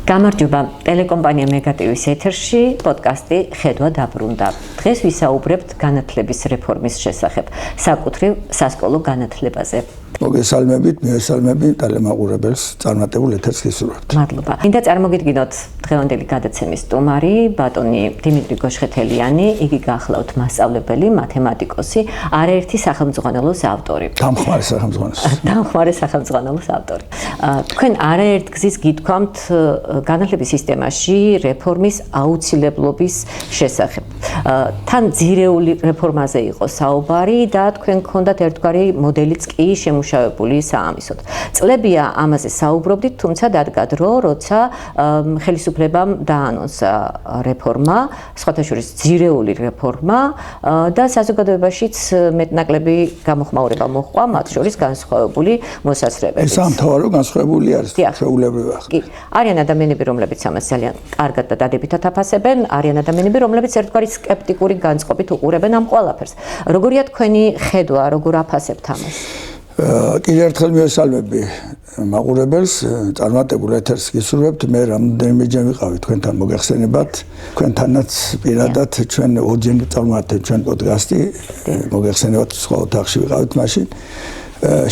გამარჯობა, ტელეკომპანია მეგატივის ეთერში პოდკასტი ხედვა დაბრუნდა. დღეს ვისაუბრებთ განათლების რეფორმის შესახებ, საკუთრივ სასკოლო განათლებაზე. მოგესალმებით, მიესალმები ტელემაყურებელს, წარმატებულ ეთერს გისურვებთ. მადლობა. მინდა წარმოგიდგინოთ დღევანდელი გადაცემის სტუმარი, ბატონი დიმიტრი გოშხეთელიანი, იგი გახლავთ მასწავლებელი, მათემატიკოსი, არაერთი სახელმძღვანელოს ავტორი. დამხმარე სახელმძღვანელოს. დამხმარე სახელმძღვანელოს ავტორი. თქვენ არაერთ გზის გითქვამთ განათლების სისტემაში რეფორმის აუცილებლობის შესახებ. თან ძირეული რეფორმაზე იყო საუბარი და თქვენ გქონდათ ერთგვარი მოდელიც კი შემუშავებული საამისოდ. წლებია ამაზე საუბრობდით, თუმცა დადგა დრო, როცა ხელისუფლებამ დაანონსა რეფორმა, სხვათა შორის ძირეული რეფორმა და საზოგადოებაშიც მეტნაკლები გამოხმაურება მოჰყვა, მათ შორის განსხვავებული მოსაზრებებით. ეს სამთავრო განსხვავებული არის, შეუულებრივი ახლა. კი, არიან ადამიანები, რომლებიც ამას ძალიან კარგად და დადებითად აფასებენ, არიან ადამიანები, რომლებიც ერთგვარი სკეპტიკური განწყობით უყურებენ ამ ყველაფერს. როგორია თქვენი ხედვა, როგორ აფასებთ ამას? კიდევ ერთხელ მიესალმები მაყურებელს, წარმატებულ ეთერს გისურვებთ. მე რამდენიმეჯერ ვიყავი თქვენთან მოგეხსენებათ, თქვენთანაც პირადად ჩვენ ორჯერ წარმოვადგეთ ჩვენ პოდკასტი, მოგეხსენებათ სხვა ოთახში ვიყავით მაშინ.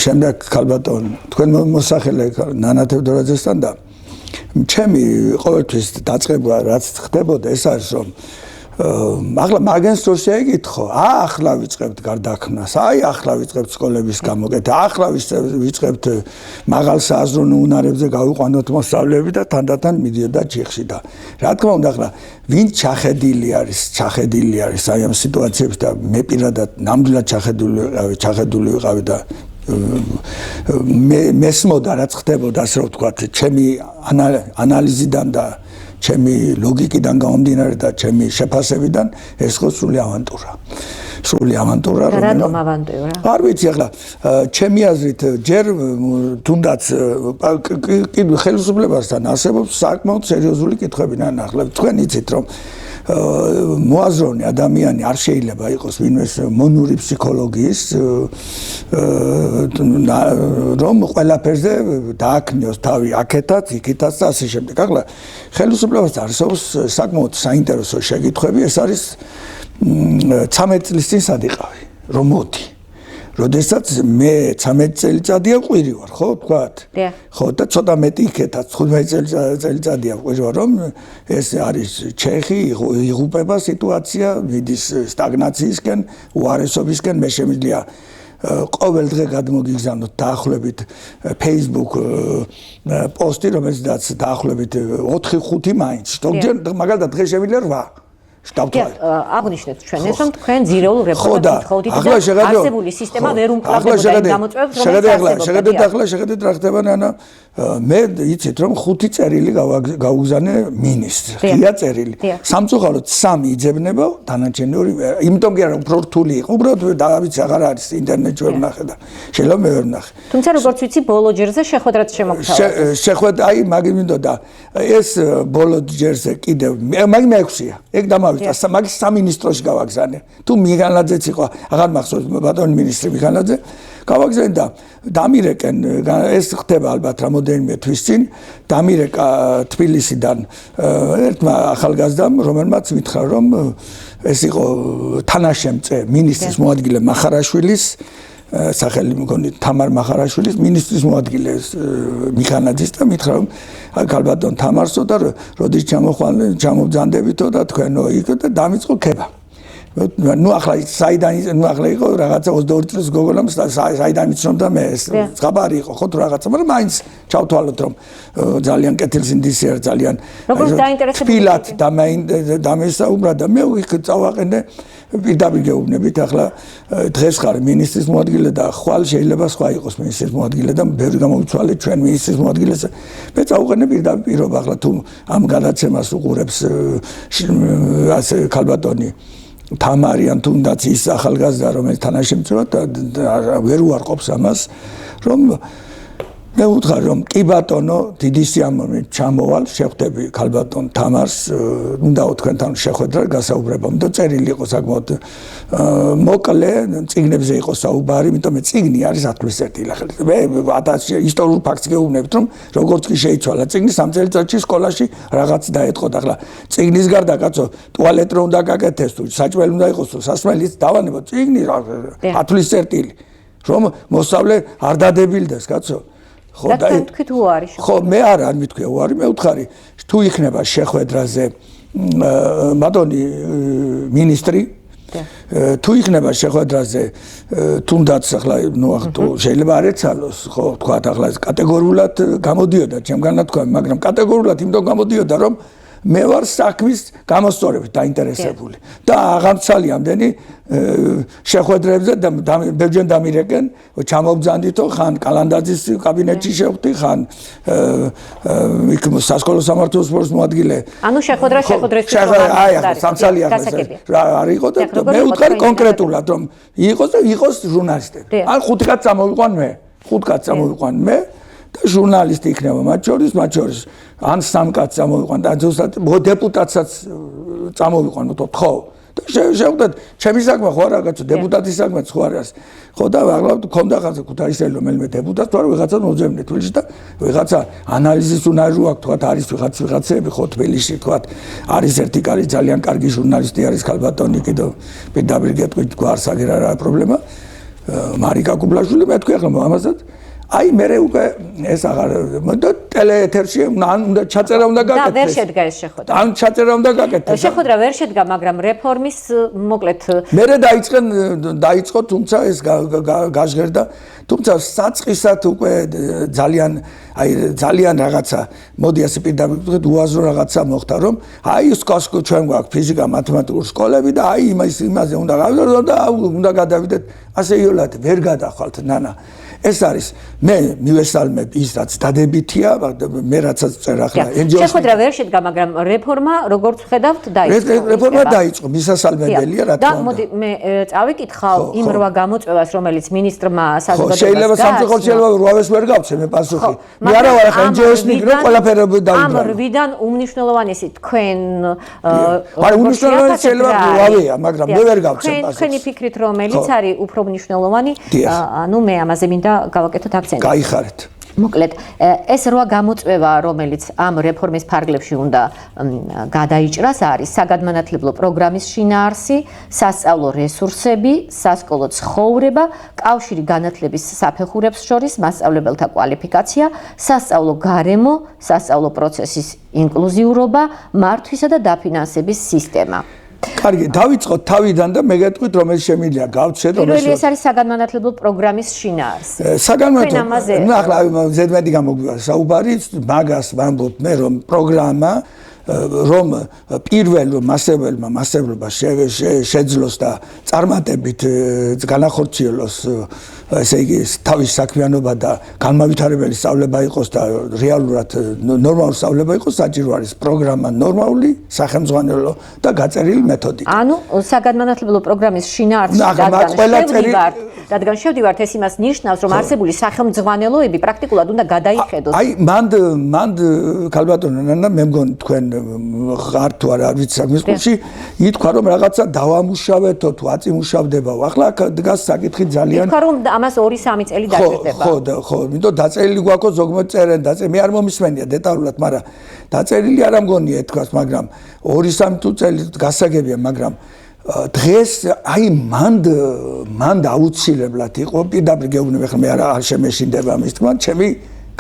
შემდეგ ქალბატონ თქვენ მოსახელე ნანა თევდორაძესთან და ჩემი ყოველთვის დაწყება რაც ხდებოდა ეს არის რომ ახლა მაგენს რო შეეკითხო, ახლა ვიწყებთ გარდაქმნას, ახლა ვიწყებთ სკოლების გამოკეთა, ახლა ვიწყებთ მაღალ სააზროვნო უნარებზე გავიყვანოთ მოსწავლეები და თანდათან მიდიოდა ჯიხში და რა თქმა უნდა ახლა ვინ ჩახედილი არის აი ამ სიტუაციებში და მე პირადად ნამდვილად ჩახედული ვიყავი და მესმოდა რაც ხდებოდა ასე რომ ვთქვათ ჩემი ანალიზიდან და ჩემი ლოგიკიდან გამომდინარე და ჩემი შეფასებიდან ეს ხო სრული ავანტურა. რატომ ავანტურა? არ ვიცი ახლა ჩემი აზრით ჯერ თუნდაც კიდევ ხელისუფლებასთან არსებობს საკმაოდ სერიოზული კითხვები ნახლებთ. თქვენ იცით რომ მოაზროვნე ადამიანი არ შეიძლება იყოს ვინმეს მონური ფსიქოლოგიის რომ ყველაფერზე დააქნიოს თავი აქეთაც, იქითაც და ასე შემდეგ. ახლა ხელისუფლებასთან არსებობს საკმაოდ საინტერესო შეკითხვები, ეს არის 13 წლის წინ სად იყავი, რომ მოდი. როდესაც მე 13 წელიწადია ყვირი ვარ, ხო, თქვათ? ხო, და ცოტა მეტი იქეთაც 15 წელიწადია ყვირი ვარ, რომ ეს არის ჩეხი, იღუპება სიტუაცია, მიდის სტაგნაციისკენ, უარესობისკენ, მე შემიძლია ყოველ დღე გადმოგიგზავნოთ დაახლოებით Facebook პოსტი, რომელსაც დაახლოებით 4-5 მაინც. მაგალითად დღეს შემიძლია 8. აღნიშნეთ ჩვენ ეს რომ თქვენ ძირეულ რეფორმას გითხოვდით და არსებული სისტემა ვერ უმკლავდებოდა იმ გამოწვევებს, რომელიც არსებობდა. შეხედეთ რა ხდება ნანა, მე იცით რომ 5 წერილი გავუგზავნე მინისტრს, ღია წერილი. სამწუხაროდ 3 იძებნება, დანარჩენი 2, იმიტომ კი არა უფრო რთული იყო, უბრალოდ დავიცი აღარ არის ინტერნეტში ვერ ვნახე და შეიძლება მე ვერ ვნახე. თუმცა როგორც ვიცი, ბოლო ჯერზე შეხვედრაც შემოგთავაზა. შეხვედრა, აი მაგ მინდოდა ეს ბოლო ჯერზე კიდევ მაგ მე-6-ია. ეგ მაგის სამინისტროში გავაგზავნე. თუ მიგანაძეც იყო, აღარ მახსოვს ბატონი მინისტრი მიგანაძე, გავაგზავნე და დამირეკენ, ეს ხდება ალბათ რამოდენიმე თვის წინ, დამირეკა თბილისიდან ერთმა ახალგაზრდამ, რომელმაც მითხრა, რომ ეს იყო თანაშემწე მინისტრის მოადგილე მახარაშვილის სახელი მგონი თამარ მახარაშვილის მინისტრის მოადგილე მიხანაძის და მითხრა რომ ქალბატონ თამარსო და როდის ჩამობძანდებითო და თქვენო იქ და დამიწყო ქება. ნუ ახლა იყო რაღაცა 22 წლის გოგონამ საიდან იცნობდა მე ეს ზღაბარი იყო ხო თუ რაღაცა, მაგრამ მაინც ჩავთვალოთ რომ ძალიან კეთილსინდისი არის ძალიან თბილად დამესაუბრა და მე იქ წავაყენე პირდაპირ გეუბნებით ახლა დღეს ხარ მინისტრის მოადგილე და ხვალ შეიძლება სხვა იყოს მინისტრის მოადგილე და ბევრი გამოვიცვალეთ ჩვენ მინისტრის მოადგილეს. მე წავაყენე პირდაპირ პირობა ახლა თუ ამ გადაცემას უყურებს ასე ქალბატონი თამარი ან თუნდაც ის ახალგაზრდა რომელიც თანაშემწეა და ვერ უარყოფს ამას რომ მე ვუთხარ რომ კი ბატონო დიდი სიამოვნებით ჩამოვალ შეხვდები ქალბატონ თამარს უნდა თქვენთან შეხვედრა გასაუბრება და წერილი იყო საკმაოდ მოკლე წიგნებზე იყო საუბარი იმიტომ მე წიგნი არის 10+1 ილახელი მე ისტორიულ ფაქტს გეუბნებთ რომ როგორც კი შეიცვალა წიგნი 3 წელიწადში სკოლაში რაღაც დაეთყოთ ახლა წიგნის გარდა კაცო ტუალეტ რო უნდა გაკეთდეს თუ საჭმელი უნდა იყოს თუ სასმელიც დავანებო წიგნი 10+1 რომ მოსავლე არ დადებილდეს კაცო ხო და თქვით უარი ხო მე არ მithქვია უარი მე ვთხარი თუ იქნება შეხვედრაზე ბატონი მინისტრი თუ იქნება შეხვედრაზე თუნდაც ახლა ნუ შეიძლება არ ეცალოს ხო თქვა ახლა კატეგორიულად გამოდიოდა ჩემგან თქვა მაგრამ კატეგორიულად იმიტომ გამოდიოდა რომ მე ვარ საქმის გამოსწორებით დაინტერესებული და აღამცალი ამდენი შეხვედრებზე ბევრჯერ დამირეკენ ჩამოვბრძანდითო ხან კალანდაძის კაბინეტში შევხვდი ხან იქ სასკოლო სამართლის სპორტის მოადგილე ანუ შეხვედრის აი ახლა სამცალი ახლა არ იყო და მე ვუთხარი კონკრეტულად რომ იყოს და იყოს ჟურნალისტები ან 5 კაცს წამოვიყვან მე და ჟურნალისტი იქნება მათ შორის ან 3 კაცს წამოვიყვან და ზუსტად დეპუტატსაც წამოვიყვან ხო და შევხვდეთ ჩემი საქმე ხო არა კაცო დეპუტატის საქმეც ხო არის ხო და ახლა მქონდა ხაზი ქუთაისელი რომელიმე დეპუტატს თუ არა ვიღაცა მოძებნე თბილისში და ვიღაცა ანალიზის უნარი აქვს თქვა არის ვიღაცები ხო თბილისში თქვა არის ერთი კარი ძალიან კარგი ჟურნალისტი არის ქალბატონი კიდევ პირდაპირ გეტყვით გვარს აგერ არა პრობლემა მარიკა კუბლაშვილი მე თქვი ახლა ამასაც აი მე უკვე ეს აღარ და ტელეეთერში უნდა ჩაწერა უნდა გაკეთდეს. და ვერ შედგა ეს შეხვედრა. ან ჩაწერა უნდა გაკეთდეს. შეხვედრა ვერ შედგა, მაგრამ რეფორმის მოკლედ მე დაიწყო თუმცა ეს გაჟღერდა თუმცა საწყისად უკვე ძალიან რაღაცა მოდი ასე პირდაპირ ვთქვით უაზრო რაღაცა მოხდა რომ აი სკოლაში ჩვენ გვაქვს ფიზიკა მათემატიკური სკოლები და აი იმაზე უნდა გავიდოთ და უნდა გადავიდეთ ასე იოლად ვერ გადახვალთ ნანა ეს არის მე მივესალმებ ის რაც დადებითია მე რაცაც წერ ახლა შეხვედრა ვერ შედგა მაგრამ რეფორმა როგორც ხედავთ დაიწყო რეფორმა დაიწყო მისასალმებელია რა თქმა უნდა მოდი მე წავიკითხავ იმ 8 გამოწვევას რომელიც ministrმა საზოგადოებას შეიძლება სამწუხაროდ შეიძლება 8-ს ვერ გავცე მე პასუხი მე არა ვარ ახლა NGO-ის მიგრო ყველაფერი დავიწყე ამ 8-დან უმნიშვნელოვანესი თქვენ არა უმნიშვნელოვანესი შეიძლება 8-ია მაგრამ მე ვერ გავცე პასუხს თქვენი ფიქრით რომელიც არის უფრო მნიშვნელოვანი ანუ მე ამაზე მინდა გავაკეთოთ აქცენტი. გაიხარეთ. მოკლედ, ეს 8 გამოწვევა, რომელიც ამ რეფორმის ფარგლებში უნდა გადაიჭრას, არის საგანმანათლებლო პროგრამის შინაარსი, სასწავლო რესურსები, სასკოლო ცხოვრება, კავშირი განათლების საფეხურებს შორის, მასწავლებელთა კვალიფიკაცია, სასწავლო გარემო, სასწავლო პროცესის ინკლუზიურობა, მართვისა და დაფინანსების სისტემა. კარგი, დავიწყოთ თავიდან და მე გეტყვით რომ ეს შემიძლია გავცეთ რომ ეს არის საგანმანათლებლო პროგრამის შინაარსი. საგანმანათლებლო, ახლა ზედმეტი გამოგვივა საუბარი, მაგას ვამბობ მე რომ პროგრამა რომ პირველ მასევლობა შეძლოს და წარმატებით განახორციელოს ესე იგი თავის საქმიანობა და განმავითარებელი სწავლება იყოს და რეალურად ნორმალური სწავლება იყოს საჭირო არის პროგრამა ნორმალური სახელმძღვანელო და გაწერილი მეთოდიკა. ანუ საგანმანათლებლო პროგრამის შინაარსი რადგან შევდივართ ეს იმას ნიშნავს რომ არსებული სახელმძღვანელოები პრაქტიკულად უნდა გადაიხედოს. აი მანდ ქალბატონო ნანა მე მგონი თქვენ ხარ თუ არა ვიცი საქმის კურსში ითქვა რომ რაღაცა დავამუშავეთო თუ აწიმუშავდებაო. ახლა დგას საკითხი ძალიან ითქვა რომ ამას 2-3 წელი დაჭირდება. ხო, იმიტომ დაწერილი გვაქვს ზოგმოდი წერენ მე არ მომისმენია დეტალურად, მაგრამ დაწერილი არ ამგონია ეთქვას, მაგრამ 2-3 წელი გასაგებია, მაგრამ დღეს აი მანდ აუცილებლად იყო პირდაპირ გეუბნები ხომ მე არ შემეშინდება ამის თქმა, ჩემი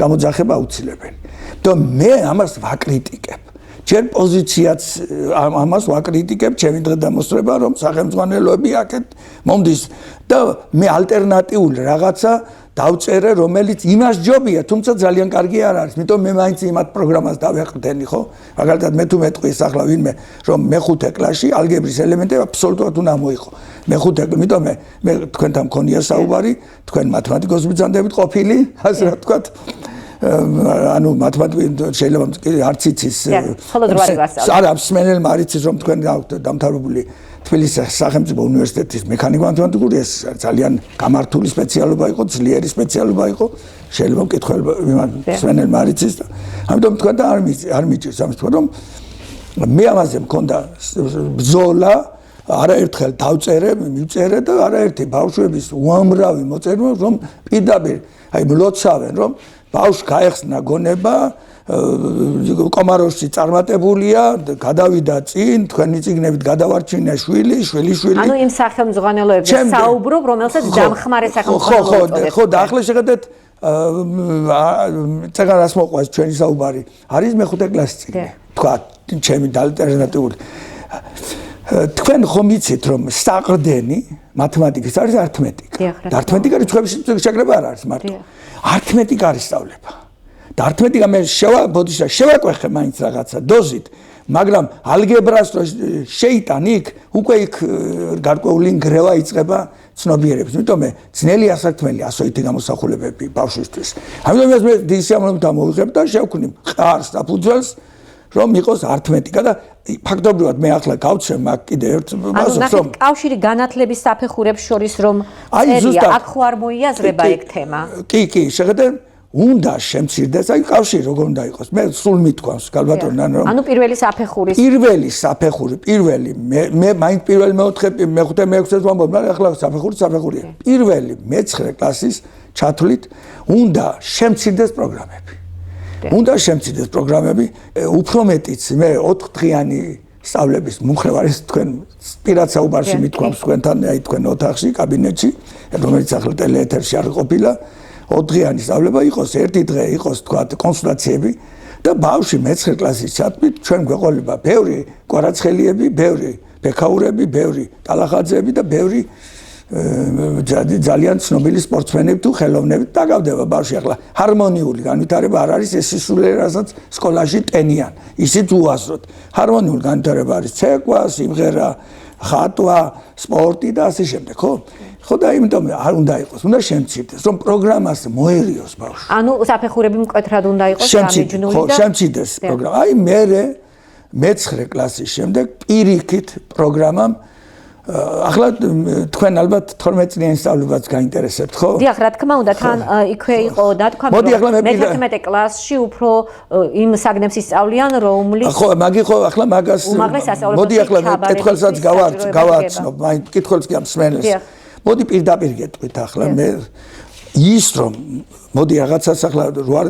გამოძახება აუცილებელი. და მე ამას ვაკრიტიკებ. ჯერ პოზიციაც ამას ვაკრიტიკებ, ჩემი დღედამოსწრება რომ სახელმძღვანელოები აქეთ მომდის და მე ალტერნატიული რაღაცა დავწერე, რომელიც იმას ჯობია, თუმცა ძალიან კარგი არ არის. იმიტომ მე მაინც იმათ პროგრამას დავეყრდენი, ხო? მაგალითად მე თუ მეტყვის ახლა ვინმე რომ მე-5 კლასში ალგებრის ელემენტები აბსოლუტურად უნდა მოიყო. მე-5 იმიტომ მე თქვენთან მქონია საუბარი, თქვენ მათემატიკოსები ბრძანდებით ყოფილი, ასე რა ვთქვათ. ანუ მათემატიკა შეიძლება არც იცის არა მსმენელმა არ იცის რომ თქვენ დამთავრებული თბილისის სახელმწიფო უნივერსიტეტის მექანიკურ-მათემატიკური ეს ძალიან გამართული სპეციალობა იყო, ძლიერი სპეციალობა იყო, შეიძლება მკითხველმა სვენელმა არ იცის და ამიტომ თქვა და არ მიჭირს ამის თქვა რომ მე ამაზე მქონდა ბრძოლა არაერთხელ მივწერე და არაერთი ბავშვების უამრავი მოწერვა რომ პირდაპირ აი მლოცავენ რომ ბავშვს გაეხსნა გონება კომაროვში წარმატებულია გადავიდა წინ თქვენი წიგნებით გადავარჩინა შვილი ანუ იმ სახელმძღვანელოებზე საუბრობ რომელსაც დამხმარე სახელმძღვანელო ხო და ახლა შეხედეთ წეგანას მოყვას ჩვენი საუბარი არის მე-5 კლასის წიგნი თქვა ჩემი ალტერნატიული თქვენ ხომ იცით რომ საყრდენი მათემატიკის არის არითმეტიკა და არითმეტიკა რიცხვების შეკრება არ არის მარტო არითმეტიკა არის სწავლება და არითმეტიკა მე შევაკვეხე მაინც რაღაცა დოზით მაგრამ ალგებრას შეიტან იქ უკვე იქ გარკვეული ნგრევა იწყება ცნობიერების იმიტომ მე ძნელი ასართმელი ასოითი გამოსახულებები ბავშვისთვის ამიტომ მე დისიამოვნებთან მოვიღებ და შევქმნი მყარს და ფუძველს რომ იყოს არითმეტიკა და ფაქტობრივად მე ახლა გავცემ მაგ კიდე ერთ ბაზას რომ კავშირი განათლების საფეხურებს შორის რომ წერია აქ ხო არ მოიაზრება ეგ თემა კი შეხედე უნდა შემცირდეს აი კავშირი როგორ უნდა იყოს მე სულ მithქვამს გალბატონთან რომ ანუ პირველი საფეხური მე მაინც პირველი მე-5 მე-6-ს ვამბობ მაგრამ ახლა საფეხურია პირველი მე-9 კლასის ჩათვლით უნდა შემცირდეს პროგრამები უფრო მეტიც მე 4 დღიანი სწავლების მომხრევარის თქვენ პირად საუბარში მithქვამს თქვენთან აი თქვენ ოთახში კაბინეტში რომელიც ახლა ტელეეთერში არ ყოფილა 4 დღიანი სწავლება იყოს ერთი დღე იყოს თქვა კონსულტაციები და ბავშვი მე-9 კლასის ჩათვლით ჩვენ გვეყოლება ბევრი კვარაცხელიები ბევრი ბექაურები ბევრი ტალახაძეები და ბევრი ძალიან ცნობილი სპორტსმენები თუ ხელოვნები დაგავდება ბავშვი ახლა ჰარმონიული განვითარება არ არის ეს სისულელი რასაც სკოლაში ტენიან ისიც უაზროდ ჰარმონიული განვითარება არის ცეკვა სიმღერა ხატვა სპორტი და ასე შემდეგ ხო და იმიტომ არ უნდა იყოს უნდა შემცირდეს რომ პროგრამას მოერიოს ბავშვი ანუ საფეხურები მკვეთრად უნდა იყოს გამიჯნული და შემცირდეს პროგრამა აი მე მე-9 კლასის შემდეგ პირიქით პროგრამამ ახლა თქვენ ალბათ 12 წლიანი სწავლებაც გაინტერესებთ ხო? დიახ, რა თქმა უნდა, თან იქვე იყო და თქვა მე-11 კლასში უფრო იმ საგნებს ისწავლიან, რომლის ხო, ხო, ახლა მაგას მოდი ახლა კითხველსაც გავაცნობ, მაინც კითხველს კი ამ სმენელს. მოდი პირდაპირ გეტყვით ახლა მე ის რომ მოდი რაღაცას ახლა როარ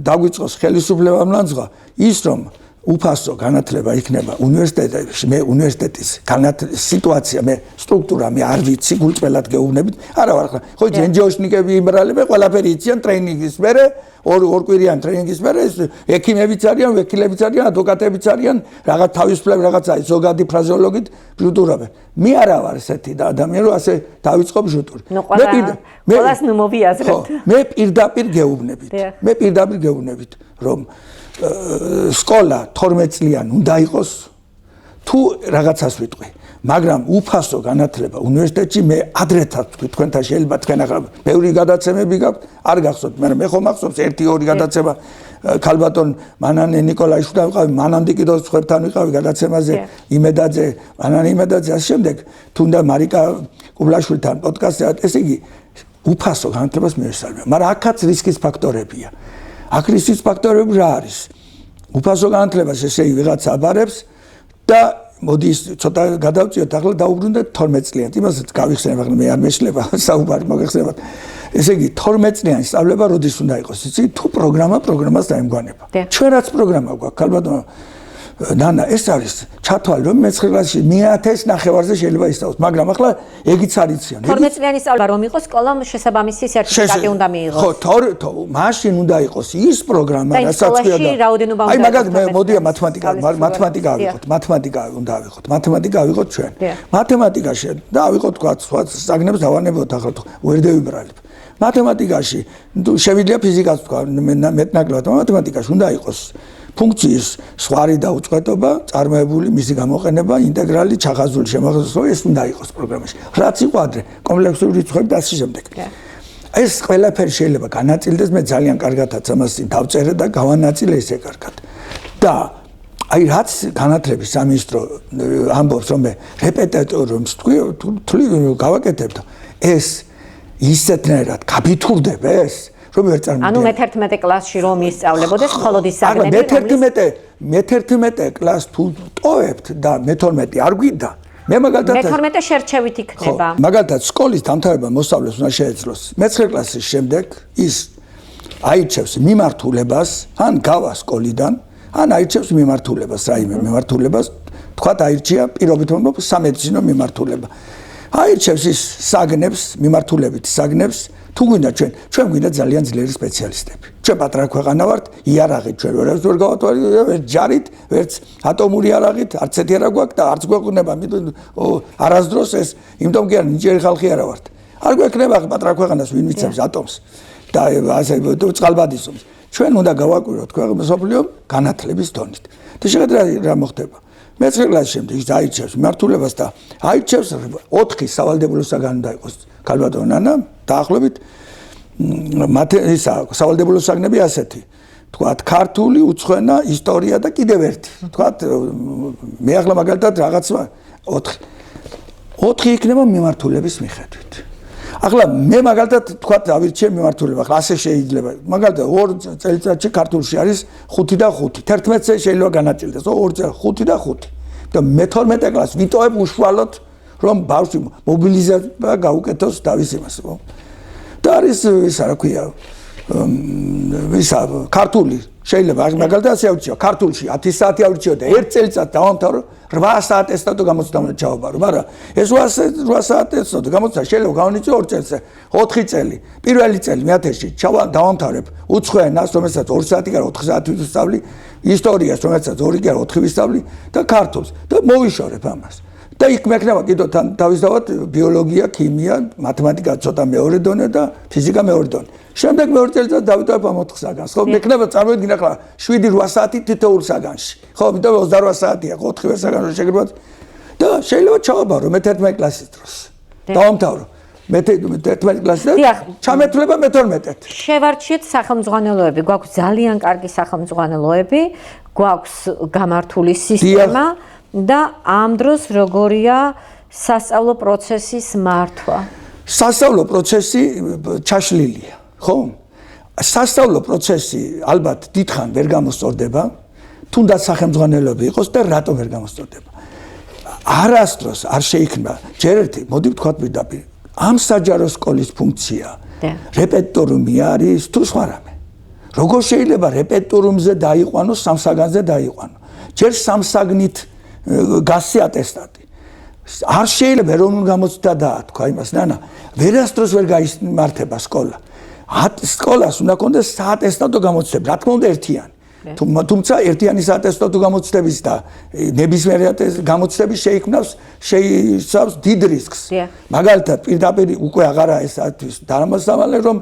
დაგვიწყოს ხელისუფლებამ ლანძღვა, ის რომ უფასო განათლება იქნება უნივერსიტეტებში მე უნივერსიტეტის სიტუაცია მე სტრუქტურა მე არ ვიცი გულწრფელად გეუბნებით არა ვარ ხო ხო ენჯოშნიკები იმრალებენ ყველაფერი იციან ტრეინინგის მერე ორ კვირიან ტრეინინგის მერე ექიმებიც არიან ვეკილებიც არიან ადვოკატებიც არიან რაღაც თავისუფლები რაღაცა ზოგადი ფრაზეოლოგით ჟუტურობენ მე არა ვარ ესეთი და ადამიანი რომ ასე დავიწყობ ჟუტური მე ყველას ნუ მოვიაზრებთ მე პირდაპირ გეუბნებით რომ სკოლა 12 წლიანი უნდა იყოს თუ რაღაცას ვიტყვი მაგრამ უფასო განათლება უნივერსიტეტში მე ადრეთად ვთქვი თქვენთან შეიძლება თქვენ ახლა ბევრი გადაცემები გაქვთ არ გახსოვთ მაგრამ მე ხომ ახსოვს 1-2 გადაცემა ქალბატონ მანანე ნიკოლაიშვილთან ვიყავი მანამდე კიდევ სხვებთან ვიყავი გადაცემაზე იმედაძე მანანე იმედაძე ასე შემდეგ თუნდა მარიკა კუბლაშვილთან პოდკასტზე ესე იგი უფასო განათლებას მიესალმება მაგრამ აქაც რისკის ფაქტორებია აქ რისკის ფაქტორები რა არის? უფასო განათლებას ესე ვიღაც აბარებს და მოდი ცოტა გადავწიოთ ახლა დაუბრუნდეთ 12 წლიანი. იმასაც გავიხსენებ ახლა მე არ მეშლება საუბარი მოგეხსენებათ. ესე იგი 12 წლიანი სწავლება როდის უნდა იყოს? იცი თუ პროგრამას დაემგვანება. ჩვენ რაც პროგრამა გვაქვს ქალბატონო ნანა ეს არის ჩათვალე რომ მე-9 კლასში 1000 ნახევარზე შეიძლება ისწავლოს მაგრამ ახლა ეგიც არ იციან 12 წლიანი სწავლა რომ იყოს სკოლამ შესაბამისი სერტიფიკატი უნდა მიიღოს ხო მაშინ უნდა იყოს ის პროგრამა რასაც ქვია და აი მაგალითად მოდია მათემატიკა უნდა ავიღოთ მათემატიკა ავიღოთ ჩვენ მათემატიკაში და ავიღოთ თქვა სხვა საგნებს დავანებოთ ახლა ვერ დავიბრალებ მათემატიკაში შევიძლია ფიზიკას თქვა მეტნაკლებად მათემატიკაში უნდა იყოს ფუნქციის სხვარი დაუწყვეტობა, წარმოებული მისი გამოყენება, ინტეგრალი, ჩახაზული შემოხაზულება ეს უნდა იყოს პროგრამაში. რაც იყო ადრე, კომპლექსური რიცხვები და ასე შემდეგ. ეს ყველაფერი შეიძლება განაწილდეს, მე ძალიან კარგადაც ამას დავწერე და გავანაწილე ესე კარგად. და აი რაც განათლების სამინისტრო ამბობს რომ რეპეტიტორებს თქვი გავაკეთებთ ეს ისეთნაირად გაბითურდება ეს რომ ვერ წარმოვიდგინე ანუ მე-11 კლასში რომ ისწავლებოდეს მხოლოდ ის საგნები მე-11 კლასს თუ ტოვებთ და მე-12 არ გვიდა მე მაგალითად მე-12 შერჩევით იქნება მაგალითად სკოლის დამთავრება მოსწავლეს უნდა შეეძლოს მე-9 კლასის შემდეგ ის აირჩევს მიმართულებას ან გავა სკოლიდან ან აირჩევს მიმართულებას რაიმე მიმართულებას თქვა აირჩია პირობით რომ სამედიცინო მიმართულება აირჩევს ის საგნებს მიმართულებით საგნებს თუ გვინდა ჩვენ გვინდა ძალიან ძლიერი სპეციალისტები ჩვენ პატრა ქვეყანა ვართ იარაღით ჩვენ ვერ გავათვალისწინებთ ვერ ჯარით ვერც ატომური იარაღით არც ერთი არა გვაქვს და არც გვექნება არასდროს ეს იმიტომ კი არ ნიჭიერი ხალხი არა ვართ არ გვექნება პატრა ქვეყანას ვინ ვიცავს ატომს და ასე წყალბადისობს ჩვენ უნდა გავაკვიროთ ქვეყნის სოფლიო განათლების დონით და შეხედა რა მოხდება მე-9 კლასის შემდეგ ის აირჩევს მიმართულებას და აირჩევს 4 სავალდებულო საგანი უნდა იყოს ქალბატონო ნანა დაახლოებით სავალდებულო საგნები ასეთი თქვათ ქართული უცხოენა ისტორია და კიდევ ერთი თქვათ მე ახლა მაგალითად რაღაც 4 იქნება მიმართულების მიხედვით ახლა მე მაგალითად თქვათ ავირჩიე მიმართულება ახლა ასე შეიძლება მაგალითად 2 წელიწადში ქართულში არის 5 და 5 11-ზე შეიძლება განაწილდეს 2 5 და 5 და მე-12 კლასს ვიტოვებ უშუალოდ რომ ბავშვი მობილიზება გაუკეთოს თავის იმას და არის ისა რა ქვია ისა ქართული შეიძლება მაგალითად ასე ავირჩიო ქართულში 10 საათი ავირჩიო და 1 წელიწად დავამთავრო 8 საათი ატესტატო გამოცდა ჩავაბარო მაგრამ ეს 8 საათი ატესტატო გამოცდა შეიძლება გავანიცო 2 წელზე 4 წელი პირველი წელი მე-10-ში დავამთავრებ უცხო ენას რომელსაც 2 საათი gara 4 საათი ვისწავლი ისტორიას რომელსაც 2 gara 4 ვისწავლი და ქართულს და მოვიშორებ ამას და იქ მექნება კიდევ თავისთავად ბიოლოგია, ქიმია, მათემატიკა ცოტა მეორე დონე და ფიზიკა მეორე დონე. შემდეგ მეორე წელიწად დავიტოვებ ამ 4 საგანს. ხო, მექნება წარმოვიდგინე ახლა 7-8 საათი თითოეულ საგანში. ხო, იმიტომ 28 საათია 4 საგანში შეგრებათ და შეიძლება ჩავაბარო მე-11 კლასის დროს. დავამთავრო. მე-11 კლასი და ჩამეთვლება მე-12-ეთ. შევარჩიეთ სახელმძღვანელოები, გვაქვს ძალიან კარგი სახელმძღვანელოები, გვაქვს გამართული სისტემა. და ამ დროს როგორია სასწავლო პროცესის მართვა? სასწავლო პროცესი ჩაშლილია, ხო? სასწავლო პროცესი ალბათ დიდხან ვერ გამოსწორდება, თუნდაც სახელმძღვანელოები იყოს და რატომ ვერ გამოსწორდება? არასდროს არ შეიქმნა ჯერ ერთი, მოდი ვთქვათ პირდაპირ, ამ საჯარო სკოლის ფუნქცია რეპეტიტორუმი არის თუ სხვა რამე. როგორ შეიძლება რეპეტიტორუმზე დაიყვანოს სამსაგანზე დაიყვანო? ჯერ სამსაგნით გასცე ატესტატი. არ შეიძლება ეროვნულ გამოცდა დაათქვა იმას, ნანა, ვერასდროს ვერ გაიმართება სკოლა. სკოლას უნდა კონდეს საატესტატო გამოცდები, რა თქმა უნდა ერთიანი. თუმცა ერთიანი საატესტატო გამოცდების და ნებისმიერი გამოცდების შეიცავს დიდ რისკს. მაგალითად, პირდაპირ უკვე აღარა ესათვის დამასწავლე, რომ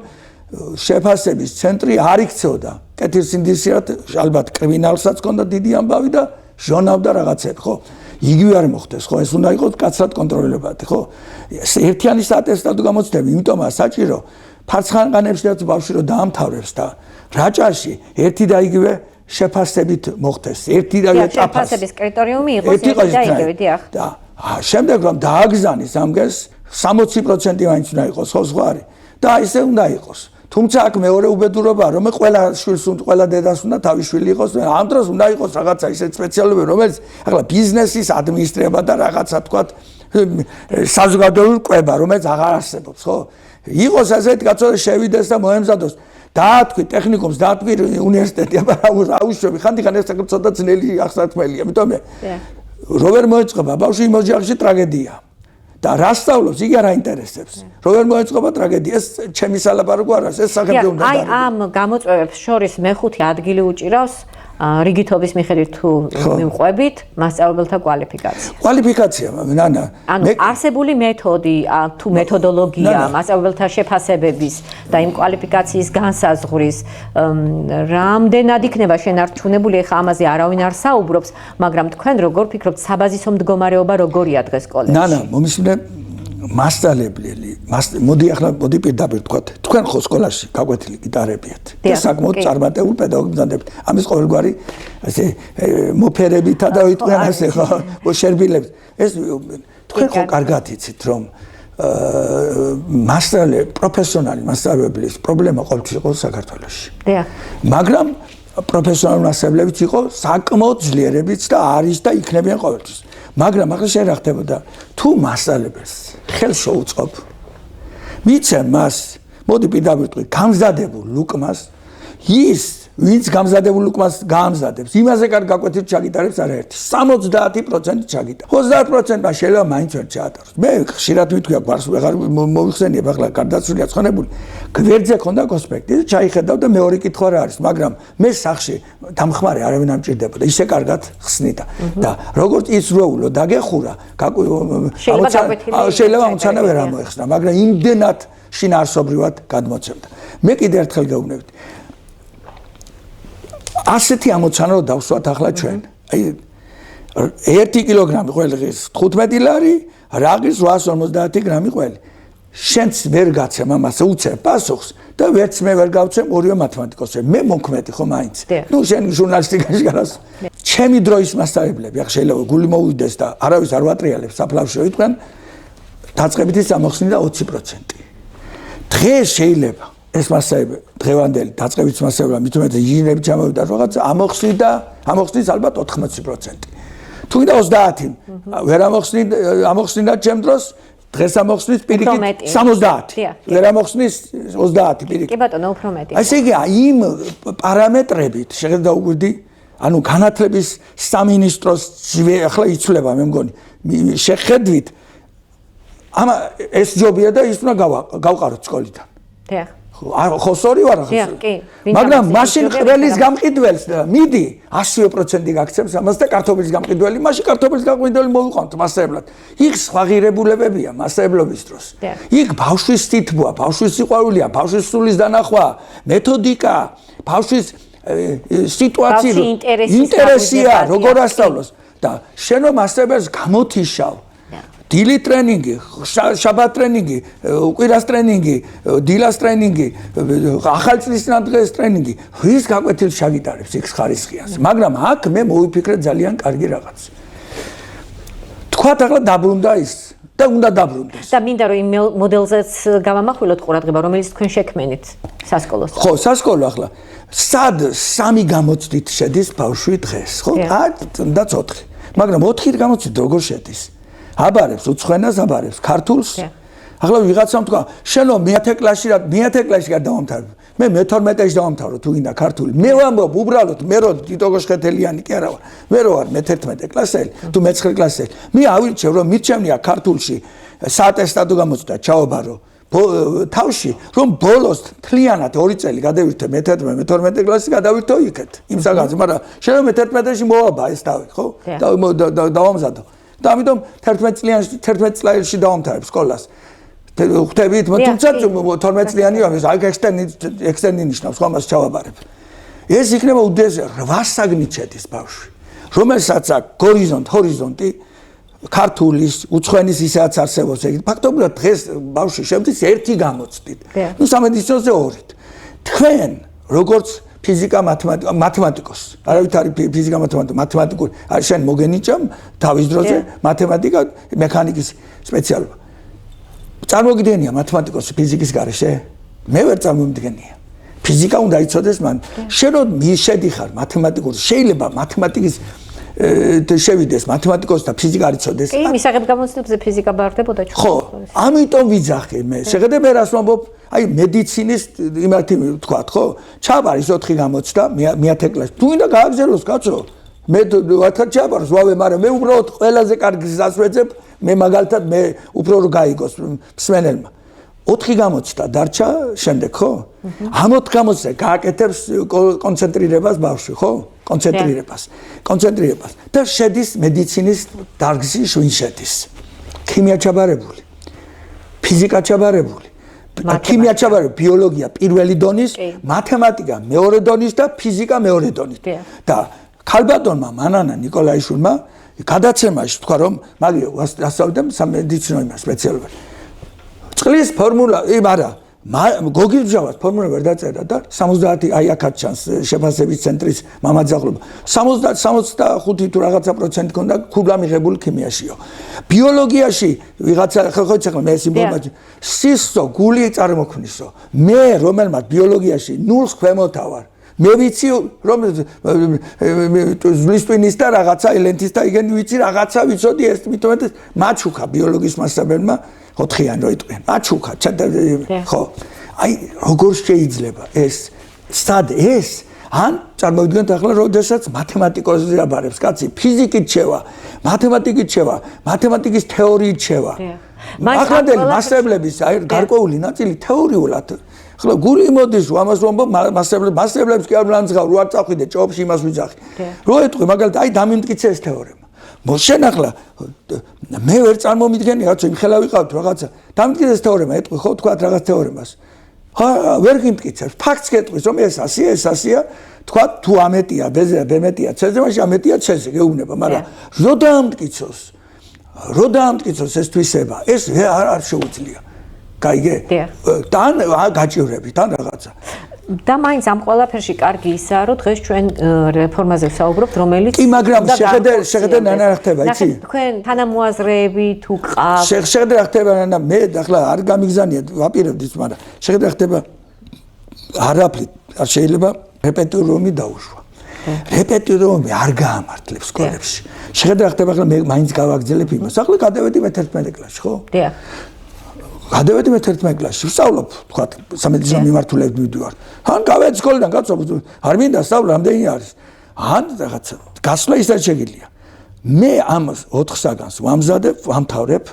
შეფასების ცენტრი არ იქცეოდა. კეთილსინდისიერად ალბათ კრიმინალსაც ჰქონდა დიდი ამბავი და ჟონავდა რაღაცები, ხო? იგივე არ მოხდეს, ხო? ეს უნდა იყოს კაცრად კონტროლებადი, ხო? ერთიანი საატესტატო გამოცდები, იმიტომაა საჭირო ფარცხანყანებში რაც ბავშვი რო დაამთავრებს და რაჭაში ერთი და იგივე შეფასებით მოხდეს. ერთი და იგივე შეფასების კრიტერიუმი იყოს ერთი და იგივე, დიახ. და შემდეგ რომ დააგზანის ამგეს 60% მაინც უნდა იყოს, ხო, სხვა არის. და ისე უნდა იყოს. თუმცა აქ მეორე უბედურობაა, რომ ყველა შვილს ყველა დედას უნდა თავის შვილი იყოს, ამ დროს უნდა იყოს რაღაცა ისეთ სპეციალობები, რომელიც ახლა ბიზნესის ადმინისტრება და რაღაცა თქვა საზოგადოებრივი კვება, რომელიც აღარ არსებობს, ხო? იყოს ასეთი კაცო შევიდეს და მოემზადოს. დაათქვი ტექნიკუმს, დაათქვი უნივერსიტეტი, აბა აუშვები, ხანდახან ეს ცოტა ძნელი აღსაქმელია, იმიტომ რომ ვერ მოეწყობა ბავშვი იმ ოჯახში ტრაგედია. და რა სწავლობს, იგი არ აინტერესებს. როგორ მოეწყობა ტრაგედია, ეს ჩემი სალაპარაკო არ არის, ეს სახელმწიფო უნდა აი ამ გამოწვევებს შორის მე-5 ადგილი უჭირავს რიგითობის მიხედვით თუ მივყვებით მასწავლებელთა კვალიფიკაცია. კვალიფიკაცია, ნანა. ანუ არსებული მეთოდი თუ მეთოდოლოგია მასწავლებელთა შეფასებების და იმ კვალიფიკაციის განსაზღვრის რამდენად იქნება შენარჩუნებული, ეხლა ამაზე არავინ არ საუბრობს, მაგრამ თქვენ როგორ ფიქრობთ, საბაზისო მდგომარეობა როგორია დღეს სკოლებში? ნანა, მომისმინე მასწავლებელი, მოდი პირდაპირ თქვათ, თქვენ ხო სკოლაში გაკვეთილი გიტარებიათ და საკმაოდ წარმატებული პედაგოგი მზადებით. ამის ყოველგვარი ასე მოფერებითა და თქვენ ასე ხო შერბილებს. ეს თქვენ ხო კარგად იცით რომ პროფესიონალი მასწავლებლის პრობლემა ყოველთვის იყო საქართველოში. მაგრამ პროფესიონალური მასწავლებლებიც იყო საკმაოდ ძლიერებიც და არის და იქნებიან ყოველთვის. მაგრამ ახლა შენ რა ხდებოდა? თუ მასწავლებელს ხელს შეუწყობ, მიცემ მას, მოდი პირდაპირ თქვი, გამზადებულ ლუკმას, ის ვინც გამზადებულ ლუკმას გაამზადებს, იმაზე კარგ გაკვეთილ ჩაგიტარებს არაერთი. 70% ჩაგიტარ. 20%-მა შეიძლება მაინც ვერ ჩაატაროს. მე ხშირად მითქვი, გვარს ვეღარ მოიხსენიებ, ახლა გარდაცვლილია ცხონებული. გვერდზე ქონდა კონსპექტი და ჩაიხედავ და მეორე კითხვა რა არის, მაგრამ მე სახში დამხმარე არავინ ამჭირდებოდა, ისე კარგად ხსნიდა. და როგორც ის როულო დაგეხურა, შეიძლება ამოცანა ვერ ამოეხსნა, მაგრამ იმდენად შინაარსობრივად გადმოცემდა. მე კიდე ერთხელ გეუბნებით. ასეთი ამოცანა რომ დავსვათ ახლა ჩვენ. აი 1 კილოგრამი ყველღის 15 ლარი, რაღის 850 გრამი ყველი. შენც ვერ გაცემ ამას უცებ პასუხს და ვერც მე ვერ გავცემ ორივე მათემატიკოსზე. მე მომქმედი ხო მაინც. ნუ შენ ჟურნალისტიკაში გარას. ჩემი დროის მასწავლებლები ახლა შეიძლება გული მოვიდეს და არავის არ ვატრიალებს საფლავში იყვნენ დაწყებითი ამოხსნიდა 20%. დღეს შეიძლება ეს მასწავლებელი დღევანდელი დაწყებითი მასწავლებელი მithumet ინჟინერები ჩამოვიდა რაღაცა ამოხსნის ალბათ 80%. თუ კიდე 30 ვერ ამოხსნიდა ჩემ დროს დღეს ამოხსნის პირიქით 70. ვერ ამოხსნის 30 პირიქით. კი ბატონო, უფრო მეტი. ასე იგი იმ პარამეტრებით შეხედა უგვიდი, ანუ განათლების სამინისტროს ახლა იცვლება მე მგონი. შეხედვით ამა ეს ჯობია და ის უნდა გავყაროთ სკოლიდან. დიახ. ხო სწორი ვარ ახლა. მაგრამ მაშინ ყველის გამყიდველს მიდი 100% გაქცევს ამას და კარტოფილის გამყიდველი, მაშინ კარტოფილის გამყიდველი მოვიყვანთ მასწავლებლად. იქ სხვა ღირებულებებია მასწავლებლობის დროს. იქ ბავშვის თითბოა, ბავშვის სიყვარულია, ბავშვის სულის დანახვა, მეთოდიკა, ბავშვის სიტუაცია, ინტერესია, როგორ ასწავლოს და შენ რომ მასწავლებელს გამოთიშავ დილი ტრენინგი, შაბათ ტრენინგი, კვირას ტრენინგი, დილას ტრენინგი, ახალწლისდღეს ტრენინგი, ვის გაკვეთილს ჩაგიტარებს იქ ხარისხიანს. მაგრამ აქ მე მოვიფიქრე ძალიან კარგი რაღაც. თქვათ ახლა დაბრუნდა ის და უნდა დაბრუნდეს. და მინდა რომ იმ მოდელზეც გავამახვილოთ ყურადღება, რომელიც თქვენ შექმენით სასკოლოს. ხო, სასკოლო ახლა სად 3 გამოცდით შედის ბავშვი დღეს, ხო? და 4. მაგრამ 4-ით გამოცდით როგორ შედის? აბარებს უცხოენას, აბარებს ქართულს. ახლა ვიღაცამ თქვა, შენო მე-10 კლასში გადავამთავრებ. მე მე-12-ში დავამთავრო თუ გინდა ქართული. მე ვამბობ უბრალოდ მე რო ტიტო გოშხეთელიანი კი არა ვარ. მე რო ვარ მე-11 კლასელი, თუ მე-9 კლასელი. მე ავირჩევ რომ მირჩევნია ქართულში საატესტატო გამოცდა ჩაობარო თავში, რომ ბოლოს თლიანად 2 წელი გადავირთე მე-11 მე-12 კლასში გადავირთო იქეთ. იმ საგანძ, მაგრამ შენ მე-11-ში მოვაბა ეს თავი, ხო? დავამზადო. და ამიტომ 11 წლიანი დავამთავრებ სკოლას. ხვდებით, თუმცა 12 წლიანი ვარ, აი ექსტერნი ნიშნავს, ხო ამას ჩავაბარებ. ეს იქნება უდიდესი 8 საგნით შედის ბავშვი, რომელსაც აქვს ჰორიზონტი ქართულის, უცხოენის ისეაც არსებობს. ფაქტობრივად დღეს ბავშვი შემდის 1 გამოცდით. ნუ სამედიცინოზე 2-ით. თქვენ როგორც ფიზიკა მათემატიკოს. არავით არის ფიზიკა მათემატიკური. არ შენ მოგენიჭამ თავის დროზე მათემატიკა, მექანიკის სპეციალობა. წარმოგიდგენია მათემატიკოსი ფიზიკის გარეშე? მე ვერ წარმომიდგენია. ფიზიკა უნდა იცოდეს მან. შენ რომ შედიხარ მათემატიკურ, შეიძლება მათემატიკის შევიდეს მათემატიკოსი და ფიზიკა არ იცოდეს. კი, მისაღებ გამოცდებზე ფიზიკა ბარდებოდა ჩვენ. ხო, ამიტომ ვიძახე მე. შეხედე მე რას ვამბობ? აი მედიცინის იმართი ვთქვათ, ხო? ჩაბარის 4 გამოცდა მე-10 კლასში. თუ უნდა გააგზავნოს კაცო, მე ვათქარ ჩაბარს ვავე, მაგრამ მე უბრალოდ ყველაზე კარგ გზას ვეძებ, მე მაგალითად მე უფრო რო გაიგოს მსმენელმა. 4 გამოცდა დარჩა შემდეგ, ხო? ამ 4 გამოცდა გააკეთებს კონცენტრირებას ბავშვი, ხო? კონცენტრირებას და შედის მედიცინის დარგში შინ შედის. ქიმია ჩაბარებული, ფიზიკა ჩაბარებული, ქიმია ჩაბარებული, ბიოლოგია პირველი დონის, მათემატიკა მეორე დონის და ფიზიკა მეორე დონის. და ქალბატონმა მანანა ნიკოლაიშვილმა გადაცემაში თქვა რომ მაგ ასწავლიდა სამედიცინო სპეციალობას. წყლის ფორმულა, არა, გოგის მჟავას ფორმულა ვერ დაწერა და 70 აი აქაც ჩანს შეფასების ცენტრის მამაძაღლობა. 65 თუ რაღაცა პროცენტი ქონდა ქულა მიღებული ქიმიაშიო. ბიოლოგიაში ვიღაცა ხო ეხლა მე ეს ინფორმაცია სისო გული წარმოქმნისო. მე რომელმაც ბიოლოგიაში 0-ს ქვემოთა ვარ. მე ვიცი რომ ზვლისტვინის და რაღაცა ელენთის და იგენი ვიცი რაღაცა ვიცოდი ეს მithomet მაჩუკა ბიოლოგიის მასწავლებელმა 4-იან რო იტყვიან მაჩუკა ხო აი როგორ შეიძლება ეს სად ეს ან წარმოვიდგინეთ ახლა როდესაც მათემატიკოსი აბარებს კაცი ფიზიკით შევა მათემატიკით შევა მათემატიკის თეორიით შევა ახალდელი მასწავლებლების აი გარკვეული ნაწილი თეორიულად ხლა გული მოდის ამას რომ მასწავლებლებს კი არ ვლანძღავ რო არ წავხიდე ჭობში იმას ვიძახი რო ეტყვი მაგალითად აი დამიმტკიცე ეს თეორემა მოშენ ახლა მე ვერ წარმომიდგენი რატო იმ ხელა ვიყავთ რაღაცა დამიმტკიცე ეს თეორემა ეტყვი ხო თქვა რაღაც თეორემას ვერ გიმტკიცებს ფაქტს გეტყვის რომ ეს ასია თქვა თუ ამეტია ბემეტია ცეზე მაშინ ამეტია ცეზე გეუბნება მაგრამ რო დაამტკიცოს ეს თვისება ეს არ შეუძლია გაიგე? თან გაჭირები, თან რაღაცა. და მაინც ამ ყველაფერში კარგი ისაა, რომ დღეს ჩვენ რეფორმაზე ვსაუბრობთ, რომელიც კი, მაგრამ შეხედე ნანა რა ხდება, იცი? თქვენ თანამოაზრეები თუ ყავთ. შეხედე რა ხდება ნანა, მე ახლა არ გამიგზავნია, ვაპირებდი ის, მაგრამ შეხედე რა ხდება არაფრით, არ შეიძლება რეპეტიტორი დაუშვა. რეპეტიტორი არ გაამართლებს სკოლებში. შეხედე რა ხდება ახლა მე მაინც გავაგზელებ იმას. ახლა გადავედი მე-11 კლასში, ხო? დიახ. გადავედი მე-11 კლასში, ვსწავლობ, თქვა, სამედიცინო მიმართულებით მივდივარ. ან გავედი სკოლიდან, კაცო, არ მინდა სწავლა, რამდენი არის. ან რაღაცა, გასვლა ისეთ შეგიძლია. მე ამ 4 საგანს ვამზადებ, ვამთავრებ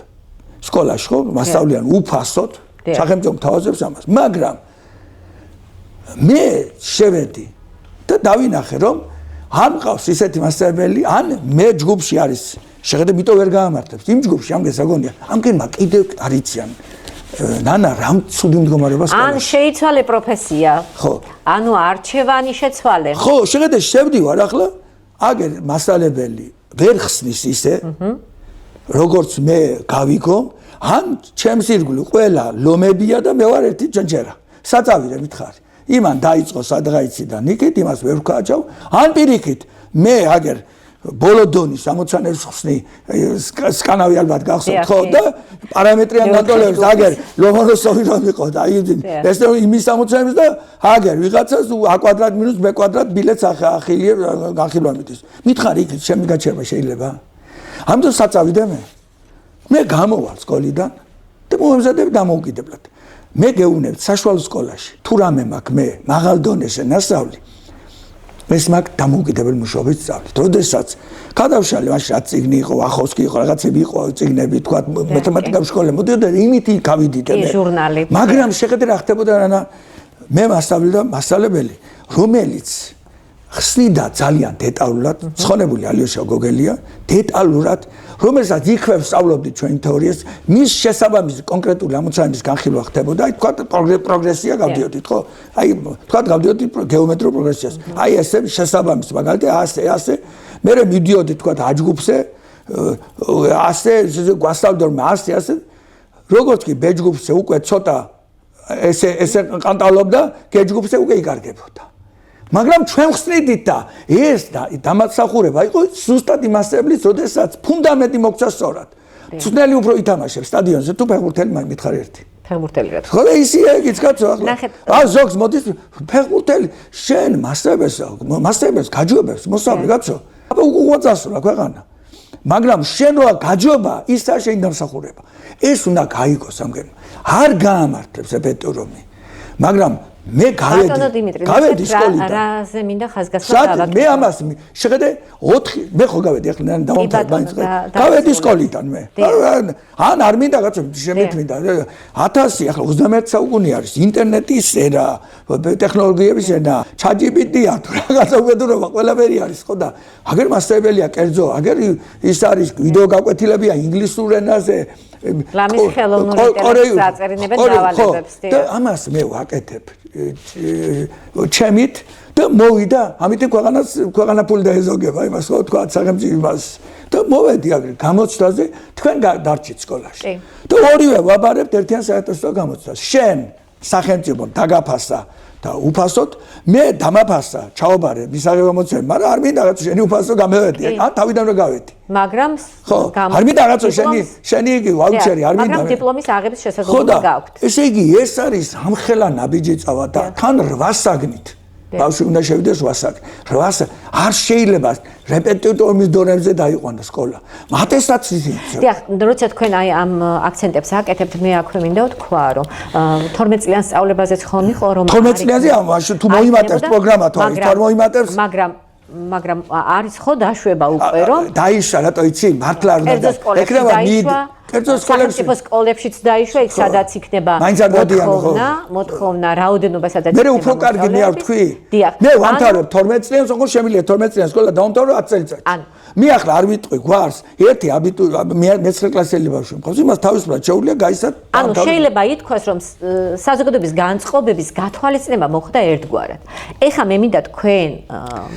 სკოლაში, ხო, მასწავლიან უფასოდ, სახელმწიფო მთავაზებს ამას. მაგრამ მე შევედი და დავინახე, რომ არ მყავს ისეთი მასწავლებელი, ან მე ჯგუფში არის, შეხედე, მიტო ვერ გაამართლებს. იმ ჯგუფში ამ გესაგონია, ამგენმა კიდევ არ იციან. ნანა რამ ცუდი მდგომარეობა სკოლაში. ან შეიცვალე პროფესია. ხო. ანუ არჩევანი შეცვალე. ხო, შეხედე, შევდივარ ახლა, აგერ მასწავლებელი ვერ ხსნის ისე, როგორც მე გავიგო, ან ჩემს ირგვლივ ყველა ლომებია და მე ვარ ერთი ჯანჯერა. საწავირე მითხარი. იმან დაიწყო სადღაიციდან ნიკით, იმას ვერ ვქაჭავ, ან პირიქით, მე აგერ ბოლო დონის 60-ებს ხსნი სკანავი ალბათ გახსოვთ ხო და პარამეტრიან განტოლებს აგერ ლომონოსოვი რომ იყო და ეს იმის 60-ებს და აგერ ვიღაცას a კვადრატ მინუს b კვადრატ ბილეთს ახილია განხილვამიტის მითხარი იქ ჩემი გაჩერება შეიძლება ამიტომ საწავიდე მე გამოვალ სკოლიდან და მომემზადებ დამოუკიდებლად მე გეუბნებთ საშუალო სკოლაში თუ რამე მაქვს მე მაღალ დონეზე ნასწავლი ეს მაგ დამოუკიდებელ მუშაობით სწავლით. როდესაც გადავშალე, მაშინ რაც წიგნი იყო, ახოვსკი იყო, რაღაცები იყო, წიგნები, თქვა, მათემატიკა სკოლა, მოდიოდა იმითი გავიდით მე. ჟურნალი. მაგრამ შეხედე რა ხდებოდა რანა მე მასწავლებელი, რომელიც ხსნიდა ძალიან დეტალურად, ცხონებული ალიოშა გოგელია, დეტალურად, რომელსაც იქვე ვსწავლობდით ჩვენ თეორიას, მის შესაბამისი კონკრეტული ამოცანების განხილვა ხდებოდა, აი თქვა პროგრესია გავდიოდით, ხო? აი თქვა გავდიოდით გეომეტრიულ პროგრესიას. აი ესე შესაბამისი, მაგალითად ასე, მე მივდიოდი თქვა აჯგუფზე, ასე გვასწავლდორმა ასე, როგორც კი ბეჯგუფზე უკვე ცოტა ესე ყანტალობდა, გეჯგუფზე უკვე იკარგებოდა. მაგრამ ჩვენ ხსნიდით და ეს დამსახურება იყო ზუსტად იმასებლის, როდესაც ფუნდამენტი მოგცა სწორად. ცნელი უფრო ითამაშებს სტადიონზე თუ ფეხბურთელი მითხარი ერთი. ფეხბურთელი რა. ხო და ისია იგიც კაცო ახლა. ზოგს მოდის ფეხბურთელი შენ მასწავლებელს გაჯობებს მოსავლე კაცო. აბა უკვე წასულა ქვეყანა. მაგრამ შენ რა გაჯობა ისა შენ დამსახურება. ეს უნდა გაიგოს ამგენ. არ გაამართლებს ეპეტურომი. მაგრამ მე გავედი სკოლიდან. რაზე მინდა ხაზგასმა დავაკეთო. მე ამას შეხედე 4 მე ხო გავედი ახლა დავამთავრე მაინც. გავედი სკოლიდან მე. ან არ მინდა კაცო შემით მინდა. 1000 ახლა 21 საუკუნე არის. ინტერნეტის ერა, ტექნოლოგიების ერა, ChatGPT-ია თუ რაღაცა უბედურობა ყველაფერი არის ხო და აგერ მასწავლებელია კერძო, აგერ ის არის ვიდეო გაკვეთილებია ინგლისურ ენაზე. ლამის ხელოვნური ინტელექტის აწერინებენ დავალებებს. და ამას მე ვაკეთებ ჩემით და მოვიდა ამიტომ ქვეყანა ფული დაეზოგება იმას ხო თქვა სახელმწიფო იმას და მოვედი აგრე გამოცდაზე თქვენ დარჩით სკოლაში და ორივე ვაბარებთ ერთიან საერთაშორისო გამოცდას შენ სახელმწიფომ დაგაფასა და უფასოდ მე დამაფასა ჩაობარე მისაღებო მოცემ მაგრამ არ მინდა რაღაც შენი უფასო გამევედი ან თავიდან რა გავედი მაგრამ არ მინდა რაღაც შენი იგი ვაუჩერი არ მინდა მაგრამ დიპლომის აღების შესაძლებლობა გააქვთ ესე იგი ეს არის ამხელა ნაბიჯი წავა და თან 8 საგნით ბავშვი უნდა შევიდეს 8 საგნით 8 არ შეიძლება რეპეტიტორის დონეზე დაიყვანოს სკოლა ატესტაციის დიახ როცა თქვენ აი ამ აქცენტებს აკეთებთ მე აქვე მინდა ვთქვა რომ 12 წლიან სწავლებაზეც ხომ იყო რომ 12 წლიანზე თუ მოიმატებს პროგრამა თუ არ მოიმატებს მაგრამ არის ხო დაშვება უკვე რომ დაიშვა რატო იცი მართლა არ უნდა ეკრება კერძო სკოლებშიც დაიშვა იქ სადაც იქნება მოთხოვნა რაოდენობა სადაც მე უფრო კარგი მე არ ვთქვი მე ვამთავრებ 12 წლიანს ოღონდ შემიძლია 12 წლიანი სკოლა დავამთავრო 10 წელიწადში მე ახლა არ ვიტყვი გვარს ერთი მე-9 კლასელი ბავშვი მყავს იმას თავისუფლად შეუძლია გაიცათ ანუ შეიძლება ითქვას რომ საზოგადოების განწყობების გათვალისწინება მოხდა ერთგვარად ეხა მე მინდა თქვენ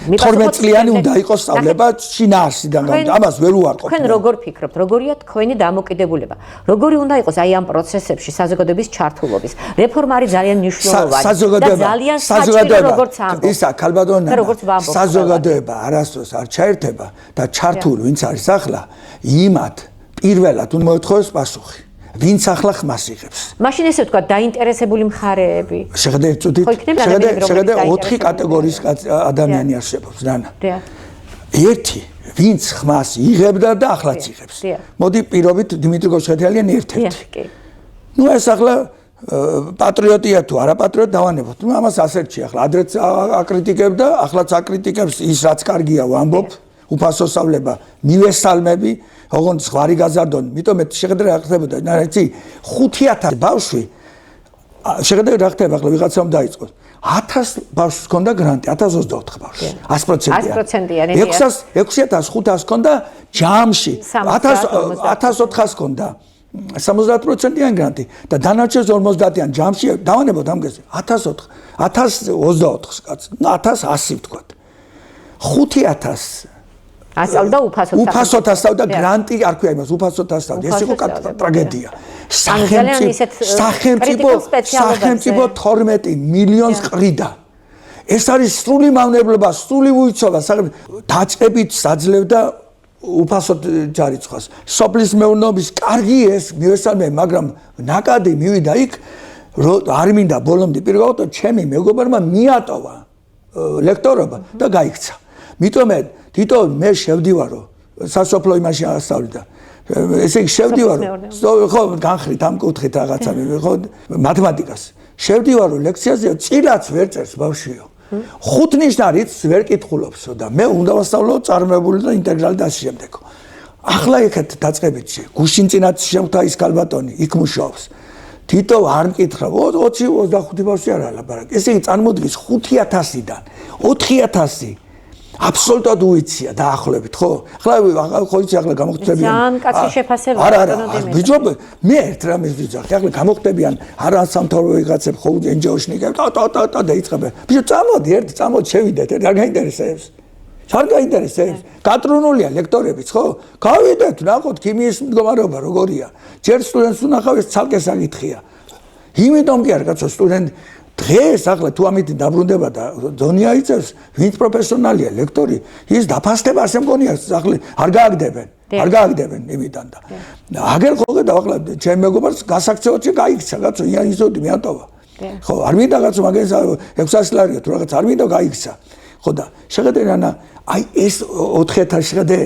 12 წლიანი უნდა იყოს სწავლება შინაარსიდან ამას ვერ უარყოფ თქვენ როგორ ფიქრობთ როგორია თქვენი დამოკიდებულება როგორი უნდა იყოს აი ამ პროცესებში საზოგადოების ჩართულობის რეფორმა არის ძალიან მნიშვნელოვანი და ძალიან საჭირო როგორც ამბობ ისა ქალბატონო საზოგადოება არასდროს არ ჩაერთება და ჩართული ვინც არის ახლა იმათ პირველად უნდა მოეთხოვოს პასუხი ვინც ახლა ხმას იღებს მაშინ ესე ვთქვა დაინტერესებული მხარეები შეხედე 4 კატეგორიის ადამიანი არსებობს რანა ერთი ვინც ხმას იღებდა და ახლაც იღებს მოდი პირობით დიმიტრი გოჩხეთიალიანი ერთ-ერთი ნუ ეს ახლა პატრიოტია თუ არა პატრიოტ დავანებოთ ნუ ამას ასერჩი ახლა ადრეც აკრიტიკებდა ახლაც აკრიტიკებს ის რაც კარგია ვამბობ უფასო სწავლება მივესალმები ოღონდ ზღვარი გაზარდონ მitome შეხედე რა ხდებოდა იცი 5000 ბავშვი შეხედე რა ხდება ახლა ვიღაცამ დაიწყოს 1000 ბავშვს ჰქონდა გრანტი 1024 ბავშვს 100%-იანი 6500 ჰქონდა ჯამში 1400 ჰქონდა 70%-იანი გრანტი და დანარჩენს 50-იან ჯამში დავანებოთ ამგეს 1024-ს კაც 1100 ვთქვათ 5000 ასწავლდა უფასოდ ასწავლდა გრანტი არ ქვია იმას უფასოდ ასწავლდა ეს იყო ტრაგედია სახელმწიფო 12 მილიონს ყრიდა ეს არის სრული მავნებლობა სრული უიცობა დაწყებით საძლევდა უფასოდ ჯარიცხვას სოფლის მეურნეობის კარგი ეს მივესალმე მაგრამ ნაკადი მივიდა იქ არ მინდა ბოლომდე პირველად ჩემი მეგობარმა მიატოვა ლექტორობა და გაიქცა მitome თვითონ მე შევდივარო სასოფლო იმაში ასწავლიდა ესე იგი შევდივარო ხო განხრით ამ კუთხით რაღაცა ხო მათემატიკას შევდივარო ლექციაზე წილაც ვერ წერს ბავშვიო 5 ნიშნარიც ვერ კითხულობსო და მე უნდა ვასწავლო წარმოებული და ინტეგრალი და ასე შემდეგ ახლა ეხეთ დაწყებითში გუშინწინაც შემოთა ის ქალბატონი იქ მუშაობს თითო არ მკითხა 20-25 ბავშვი არ ალაპარაკ ესე იგი წარმოდგის 5000-დან 4000 აბსოლუტურად უიცია დაახლოებით ხო? ახლა ხო იცი ახლა გამოხდებიან ძალიან კაცი შეფასება არა ბიჭო მე ერთ რამეს ვიძახი ახლა გამოხდებიან არა სამთავრობო ვიღაცებ ხო NGO-შნიკები და დაიწყებენ ბიჭო წამოდი ერთ წამოდი შევიდეთ არ გაინტერესებს არ გაინტერესებს გატრუნულია ლექტორებიც ხო გავიდეთ ნახოთ ქიმიის მდგომარეობა როგორია ჯერ სტუდენტს უნახავ ეს ცალკე საკითხია იმიტომ კი არ კაცო სტუდენტი დღეს ახლა თუ ამით დაბრუნდება და ზონია იწევს ვინც პროფესიონალია ლექტორი ის დაფასდება ასე მგონია ახლა არ გააგდებენ იმიდან და აგერ ხოლმე და ახლა ჩემ მეგობარს გასაქცევაში გაიქცა კაცო ისოდი მიატოვა ხო არ მინდა კაცო მაგას 600 ლარია თუ რაღაც არ მინდა გაიქცა ხო და შეხედე რანა აი ეს 4000 შეხედე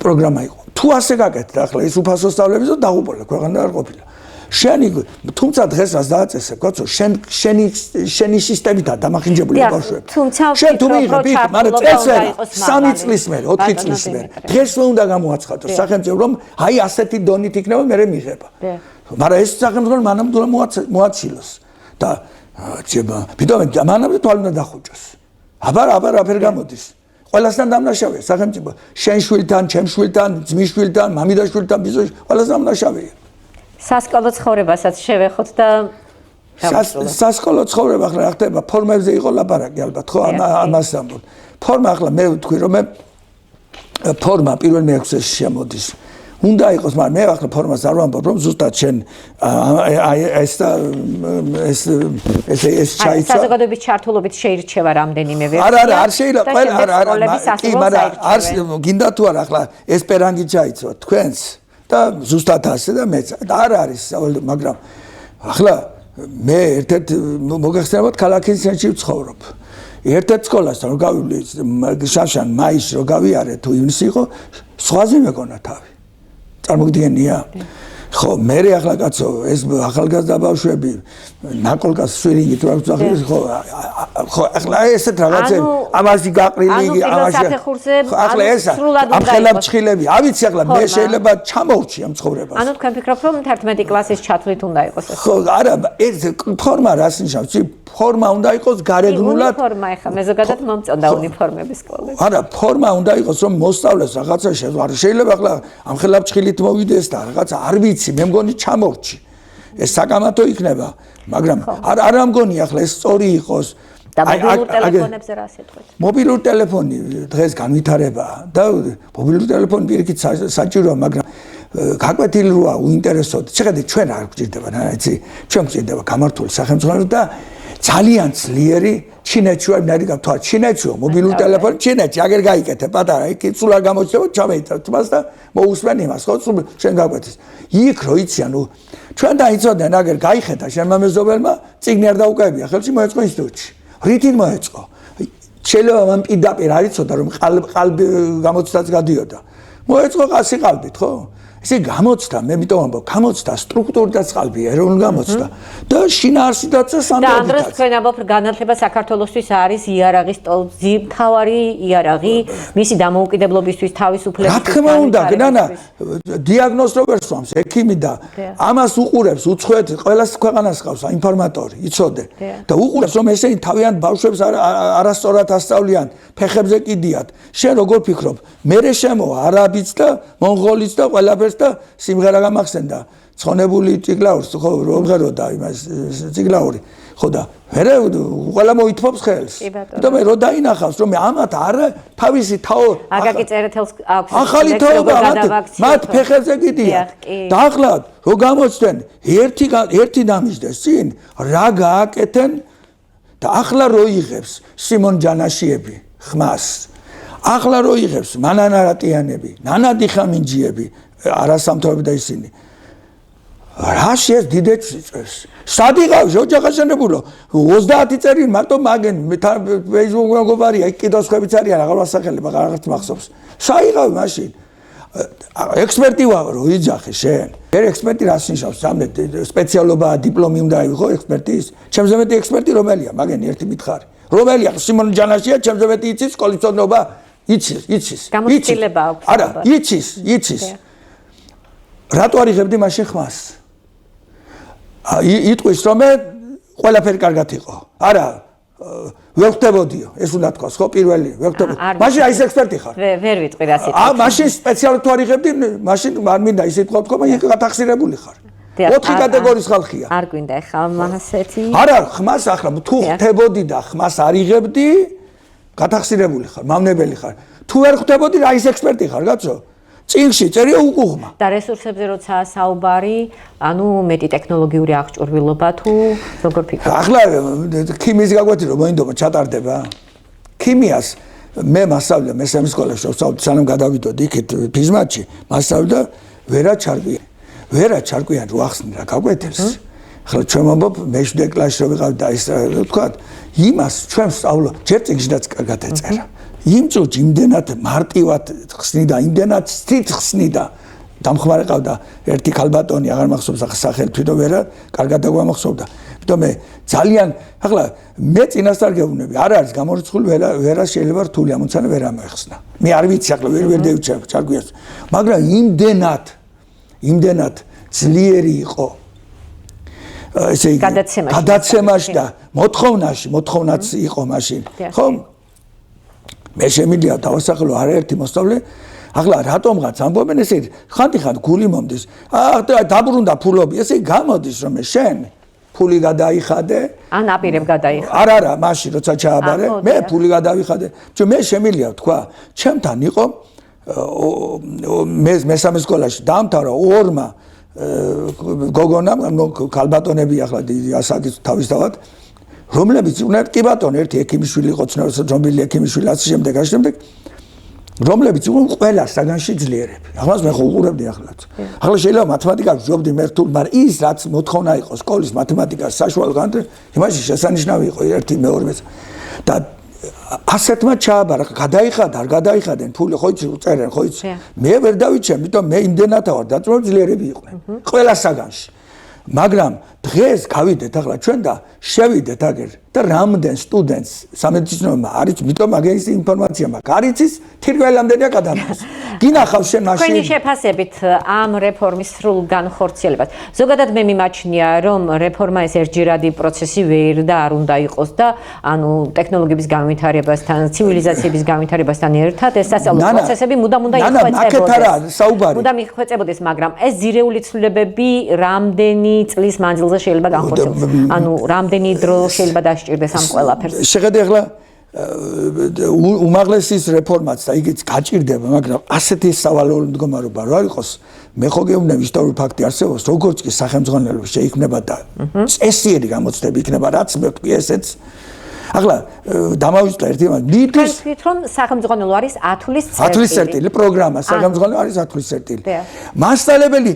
პროგრამა იყო თუ ასე გაკეთდა ახლა ეს უფასო სწავლების და დაღუპულა ქვეყანა არ ყოფილა შენი თუმცა დღესაც დააწესე კაცო შენი სისტემით დამახინჯებული ბავშვები შენ თუ მიიღებ მაგრამ წელს 3 წლის მერე 4 წლის მერე დღეს უნდა გამოაცხადოს სახელმწიფო რომ აი ასეთი დონით იქნება მე მიიღება მაგრამ ეს სახელმწიფო მანამ მოაცილოს და ძება ბიდომე მანამდე თვალ უნდა დახუჭოს აბარ გამოდის ყველასთან დამნაშავეა სახელმწიფო შენ შვილთან ჩემ შვილთან ძმის შვილთან მამიდაშვილთან ბიზოშ ყველასთან დამნაშავეა სასკოლო ცხოვრებასაც შევეხოთ და სასკოლო ცხოვრება ახლა რა ხდება ფორმებზე იყო ლაპარაკი ალბათ ხო ამას ამბობ ფორმა ახლა მე ვთქვი რომ ფორმა პირველ მეექვსეში შემოდის. უნდა იყოს, მაგრამ მე ახლა ფორმას არ ვამბობ, რომ ზუსტად შენ ეს ჩაიცა. საზოგადოების ჩართულობით შეირჩევა რამდენიმე ვერსია. არა, არ შეიძლება, კი, მაგრამ არ გინდა თუ არა ახლა ესპერანგი ჩაიცვა თქვენს და ზუსტად ასე და მეც არ არის, მაგრამ ახლა მე ერთ-ერთ მოგეხსენებათ ქალაქის ცენტრში ვცხოვრობ. ერთ-ერთ სკოლასთან რომ გავივლი შავშან მაისში რომ გავიარე თუ ივნისი იყო, სხვაზე მეკონა თავი. წარმოგიდგენია? ხო, მე ახლა კაცო, ეს ახალგაზრდა ბავშვები ნაკოლკას სვირინგით რა ვწახეს, ხო, ახლა ესეთ რაღაცები, ამაში გაყრილი, ამაში. ახლა ეს ამ ხელაფრჩხილები, ავიცი ახლა მე შეიძლება ჩამოვრჩი ამ ცხოვრებას. ანუ თქვენ ფიქრობთ, რომ 11 კლასის ჩათვლით უნდა იყოს ეს? ხო, არა, ეს ფორმა რას ნიშნავს? ფორმა უნდა იყოს გარეგნულად. ფორმა ახლა მე ზოგადად მომწონდა უნიფორმების სკოლები. არა, ფორმა უნდა იყოს, რომ მოსწავლეს რაღაცა არ შეიძლება ახლა ამ ხელაფრჩხილით მოვიდეს და რაღაცა არ ვიცი, მე მგონი ჩამოვრჩი. ეს საკამათო იქნება, მაგრამ არ მგონი ახლა ეს სწორი იყოს. და მობილურ ტელეფონებზე რა სიტყვით? მობილური ტელეფონი დღეს განვითარებაა და მობილური ტელეფონი პირიქით საჭიროა, მაგრამ გაკვეთილი როა უინტერესოდ. შეხედე ჩვენ არ გვჭირდება, იცი, ჩვენ გვჭირდება გამართული სახელმწიფო და ძალიან ძლიერი ჩინეთში ვარ ნადი გავთვალ ჩინეთში მობილური ტელეფონი ჩინეთში აგერ გაიკეთე პატარა იქ სულ არ გამოჩნდება ჩამეიტან თმას და მოусმენ იმას ხო სულ შენ გაკვეთის იქ რო იცი ანუ ჩვენ დაიცოდნენ აგერ გაიხედა შენმა მეზობელმა წიგნი არ დაუკავებია ხელში მოეწყო ინსტიტუტში რითინ მოეწყო შეიძლება მან პირდაპირ არ იცოდა რომ ყალბი გამოცდაც გადიოდა მოეწყო ყასი ყალბით ხო ესე გამოცდა მე მიტომ ამბობ გამოცდა სტრუქტურიდაც ყალბია ეროვნული გამოცდა და შინაარსიდაც და სანდროდაც და ამ დროს თქვენ ამბობთ განათლება საქართველოსთვის არის იარაღის ტოლზი მთავარი იარაღი მისი დამოუკიდებლობისთვის თავისუფლების რა თქმა უნდა ნანა დიაგნოზ როგორ სვამს ექიმი და ამას უყურებს უცხოეთ ყველას ქვეყანას ყავს ინფორმატორი იცოდე და უყურებს რომ ესენი თავიანთ ბავშვებს არასწორად ასწავლიან ფეხებზე კიდიათ შენ როგორ ფიქრობ მე შემოვა არაბიც და მონღოლიც და ყველაფერს და სიმღერა გამახსენდა ცხონებული ჭიგლაურს ხო რომღეროდა იმას ჭიგლაური ხო და მე ყველა მოითმობს ხელს და მე რო დაინახავს რომ ამათ არ თავისი თაო აგაკი წერეთელს აქვს ახალი თაობა მათ ფეხებზე კიდიათ და ახლა რო გამოჩნდნენ ერთი დამიჯდეს წინ რა გააკეთენ და ახლა რო იღებს სიმონ ჯანაშიები ხმას ახლა რო იღებს მანანა რატიანები ნანადი ხამინჯიები არასამთავრობო და ისინი რაში ეს დიდებს იწევს სად იყავს ოჯახაშენებულო 30 წელი მარტო მაგენ Facebook მეგობარია იქ კიდევ სხვაებიც არიან აღარ ვასახელებ აღარც მახსოვს საიღავ მაშინ ექსპერტი ვარ რო იძახე შენ მე ექსპერტი რას ნიშნავს სამეთ სპეციალობა დიპლომი უნდა იყო ექსპერტის ჩემზე მეტი ექსპერტი რომელია მაგენ ერთი მითხარი რომელია სიმონ ჯანაშია ჩემზე მეტი იცის სკოლის წოდნობა იცის გამოცდილება აქვს არა იცის რატო არ იღებდი მაშინ ხმას იტყვის რომ მე ყველაფერი კარგად იყო არა ვერ ხდებოდიო ეს უნდა თქვას ხო პირველი ვერ ხდებოდი მაშინ აი ეს ექსპერტი ხარ ვერ ვიტყვი რა სიტყვა მაშინ სპეციალურად თუ არ იღებდი მაშინ არ მინდა ისე თქვა თქო მე გათახსირებული ხარ 4 კატეგორიის ხალხია არ გვინდა ახლა მასეთი არა ხმას ახლა თუ ხდებოდი და ხმას არ იღებდი გათახსირებული ხარ მავნებელი ხარ თუ ვერ ხდებოდი რა ის ექსპერტი ხარ კაცო წინში წერია უკუღმა და რესურსებზე როცა საუბარი ანუ მეტი ტექნოლოგიური აღჭურვილობა თუ როგორ ფიქრობ ახლა ქიმიის გაკვეთი რომ მოინდომა ჩატარდება ქიმიას მე მასწავლე მესამე სკოლაში ვსწავლე სანამ გადავიდოდი იქით ფიზმატში მასწავლე ვერა ჩარკვიან რო ახსნი რა გაკვეთებს ახლა ჩვენ მომბობ მე-7 კლასში რო ვიყავ და ის თქვა იმას ჩვენ ვსწავლო ჯერ წიგნშიც კარგად ეწერა იმ წუთში იმდენად მარტივად ხსნიდა იმდენად სწრაფ ხსნიდა დამხმარეყავდა ერთი ქალბატონი აღარ მახსოვს სახელი თვითონ ვერა კარგად დაგვამახსოვდა იმიტომ მე ძალიან ახლა მე წინასწარ გეუბნები არ არის გამორიცხული ვერა შეიძლება რთული ამოცანა ვერ ამოეხსნა მე არ ვიცი ახლა ვერ დავიჩერებ ჩარკვიას მაგრამ იმდენად ძლიერი იყო ესე იგი გადაცემაში და მოთხოვნაც იყო მაშინ ხო მე შემიძლია დავასახელო არაერთი მოსწავლე ახლა რატომღაც ამბობენ ესე ხანდახან გული მომდის დაბრუნდა ფულობი ესე გამოდის რომ შენ ფული გადაიხადე ან აპირებ გადაიხადე არა მაშინ როცა ჩააბარე მე ფული გადავიხადე მე შემიძლია თქვა ჩემთან იყო მესამე სკოლაში დაამთავრა ორმა გოგონამ, ქალბატონები ახლა ასაკის თავისთავად, რომლებიც უნარ კი ბატონო, ერთი ექიმიშვილი იყო, ცნობილი ექიმიშვილი, ასე შემდეგ, ასე შემდეგ, რომლებიც უკვე ყველა საგანში ძლიერები. ახლა მე ხო უყურებდი ახლაც. ახლა შეიძლება მათემატიკას ვжобდი მე რთულ, მაგრამ ის რაც მოთხოვნა იყო სკოლის მათემატიკას საშუალო განათლება, იმაში შესანიშნავი იყო ერთი მეორე და ასეთმა ჩააბარა, გადაიხადა, არ გადაიხადენ, ფული ხო იცი უწერენ, ხო იცი. მე ვერ დავიჩემ, იმიტომ მე იმდენად ვარ დაწვრილებული ძლიერები იყვნენ. ყველა საგანში. მაგრამ დღეს გავიდეთ ახლა ჩვენ და შევიდეთ აგერ და რამდენ სტუდენტს სამედიცინომა არის, იმიტომ მაგის ინფორმაცია მაქვს. არ იცის თირკველამდე აკადემიას. გინახავს შენ მაშინ. თქვენი შეფასებით ამ რეფორმის სრულ განხორციელებას. ზოგადად მე მიმაჩნია, რომ რეფორმა ეს ერთჯერადი პროცესი ვერ და არ უნდა იყოს და ანუ ტექნოლოგიების განვითარებასთან, ცივილიზაციების განვითარებასთან ერთად ეს სასწავლო პროცესები მუდამ უნდა იხვეწებოდეს, მაგრამ ეს ძირეული ცვლილებები რამდენი წლის მანძილზე შეიძლება განხორციელდეს. ანუ რამდენი დრო შეიძლება დასჭირდეს ამ ყველაფერს. შეხედე ახლა უმაღლესის რეფორმაც და იგიც გაჭირდება, მაგრამ ასეთი სავალალო მდგომარეობა რა იყოს, მე ხო გეუბნები ისტორიული ფაქტი არსებობს, როგორც კი სახელმძღვანელოები შეიქმნება და წესიერი გამოცდები იქნება, რაც მე ვთქვი ესეც. ახლა დამავიწყდა ერთი მიდის რომ სახელმძღვანელო არის 10 თვის წერტილი პროგრამა, სახელმძღვანელო არის 10 თვის წერტილი. მასწავლებელი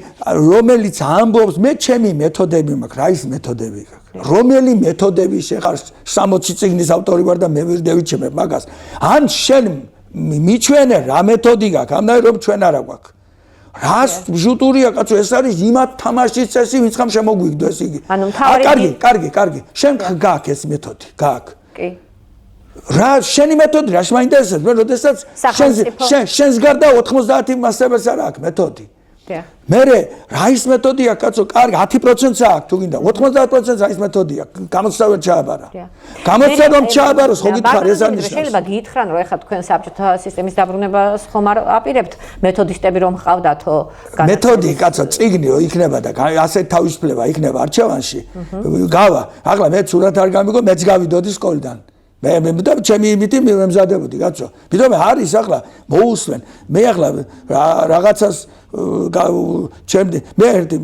რომელიც ამბობს, მე ჩემი მეთოდები მაქვს, რა ის მეთოდები გაქვს. რომელი მეთოდები შეხარ 60 წიგნის ავტორი ვარ და მე ვირდევიჩემებ მაგას. ან შენ მიჩვენე რა მეთოდი გაქვს, ამდენ რომ ჩვენ არა გვაქვს. რას ჟუტურია კაცო, ეს არის იმათ თამაშის წესი, ვინც ხომ შემოგვიგდო ეს იგი. ანუ მთავარი კარგი. შენ გაქვს ეს მეთოდი, გაქვს. კი. რა შენი მეთოდი რა შემაინტერესებს? მე როდესაც შენს გარდა 90 მასწავლებელს არ აქვს მეთოდი. მერე რა ის მეთოდია კაცო, კარგი 10%-ს აქვს თუ გინდა 90%-ს ის მეთოდია, გამოცდილება ჩააბარა. გამოცდილება ჩააბაროს ხო გითხარ ეს არის. შეიძლება გითხრან რომ ეხლა თქვენ საბჭოთა სისტემის დაბრუნებას ხომ არ აპირებთ მეთოდისტები რომ ხავდათო მეთოდი კაცო წიგნი იქნება და ასე თავისუფლება იქნება არჩევანში. გავა, ახლა მე სულად არ გამიგო, მეც გავიდოდი სკოლიდან. მე და ჩემი იმითი მემზადებოდი კაცო. ვიდრე არის ახლა მოусვენ. მე ახლა რაღაცას ჩემი მე ერთი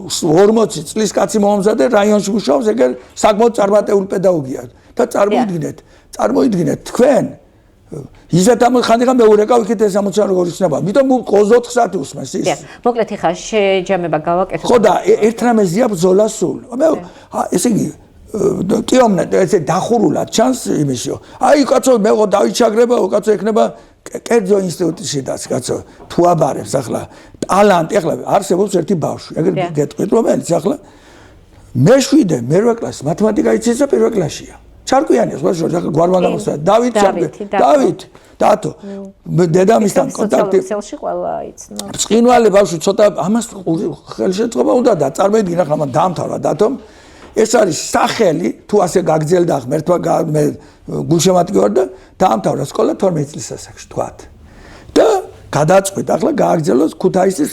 40 წლის კაცი მომზადე რაიონში მუშაობს, ეგ საკმაოდ წარმატებული პედაგოგია და წარმოიდგინეთ თქვენ ისეთ ამ ხანიღა მეურეკავ იქით ეს ამოცანა როგორ იქნება. იმიტომ 24 საათი უსმენს ის. მოკლედ ხა შეჯამება გავაკეთოთ. ხო და ერთ რამეზია ბრძოლა სულ. მე ესე იგი ტიომნა ესე დახურულად ჩანს იმისო. აი კაცო მე ხო დავიჩაგრებაო კაცო ექნება კერძო ინსტიტუტში დაც კაცო თუ აბარებს ახლა ტალანტი ახლა არსებობს ერთი ბავშვი ეგრე გეტყვით რომელიც ახლა მე-7 მერვე კლასი მათემატიკა იცის და პირველ კლასშია. ჩარკვიანია სხვა ახლა გვარმა გამოსა დავით დათო დედამისთან კონტაქტი ცელში ყველა იცნო. წინვალე ბავშვი ცოტა ამას ხელშეწყობა უნდა და წარმოიდგინე ახლა მან დაამთავრა დათომ ეს არის სახელი თუ ასე გაგძელდა ღმერთმა მე გულშემატკივარი ვარ და დაამთავრა სკოლა 12 წლის ასაკში თქვათ. და გადაწყვეტ ახლა გააგრძელოს ქუთაისის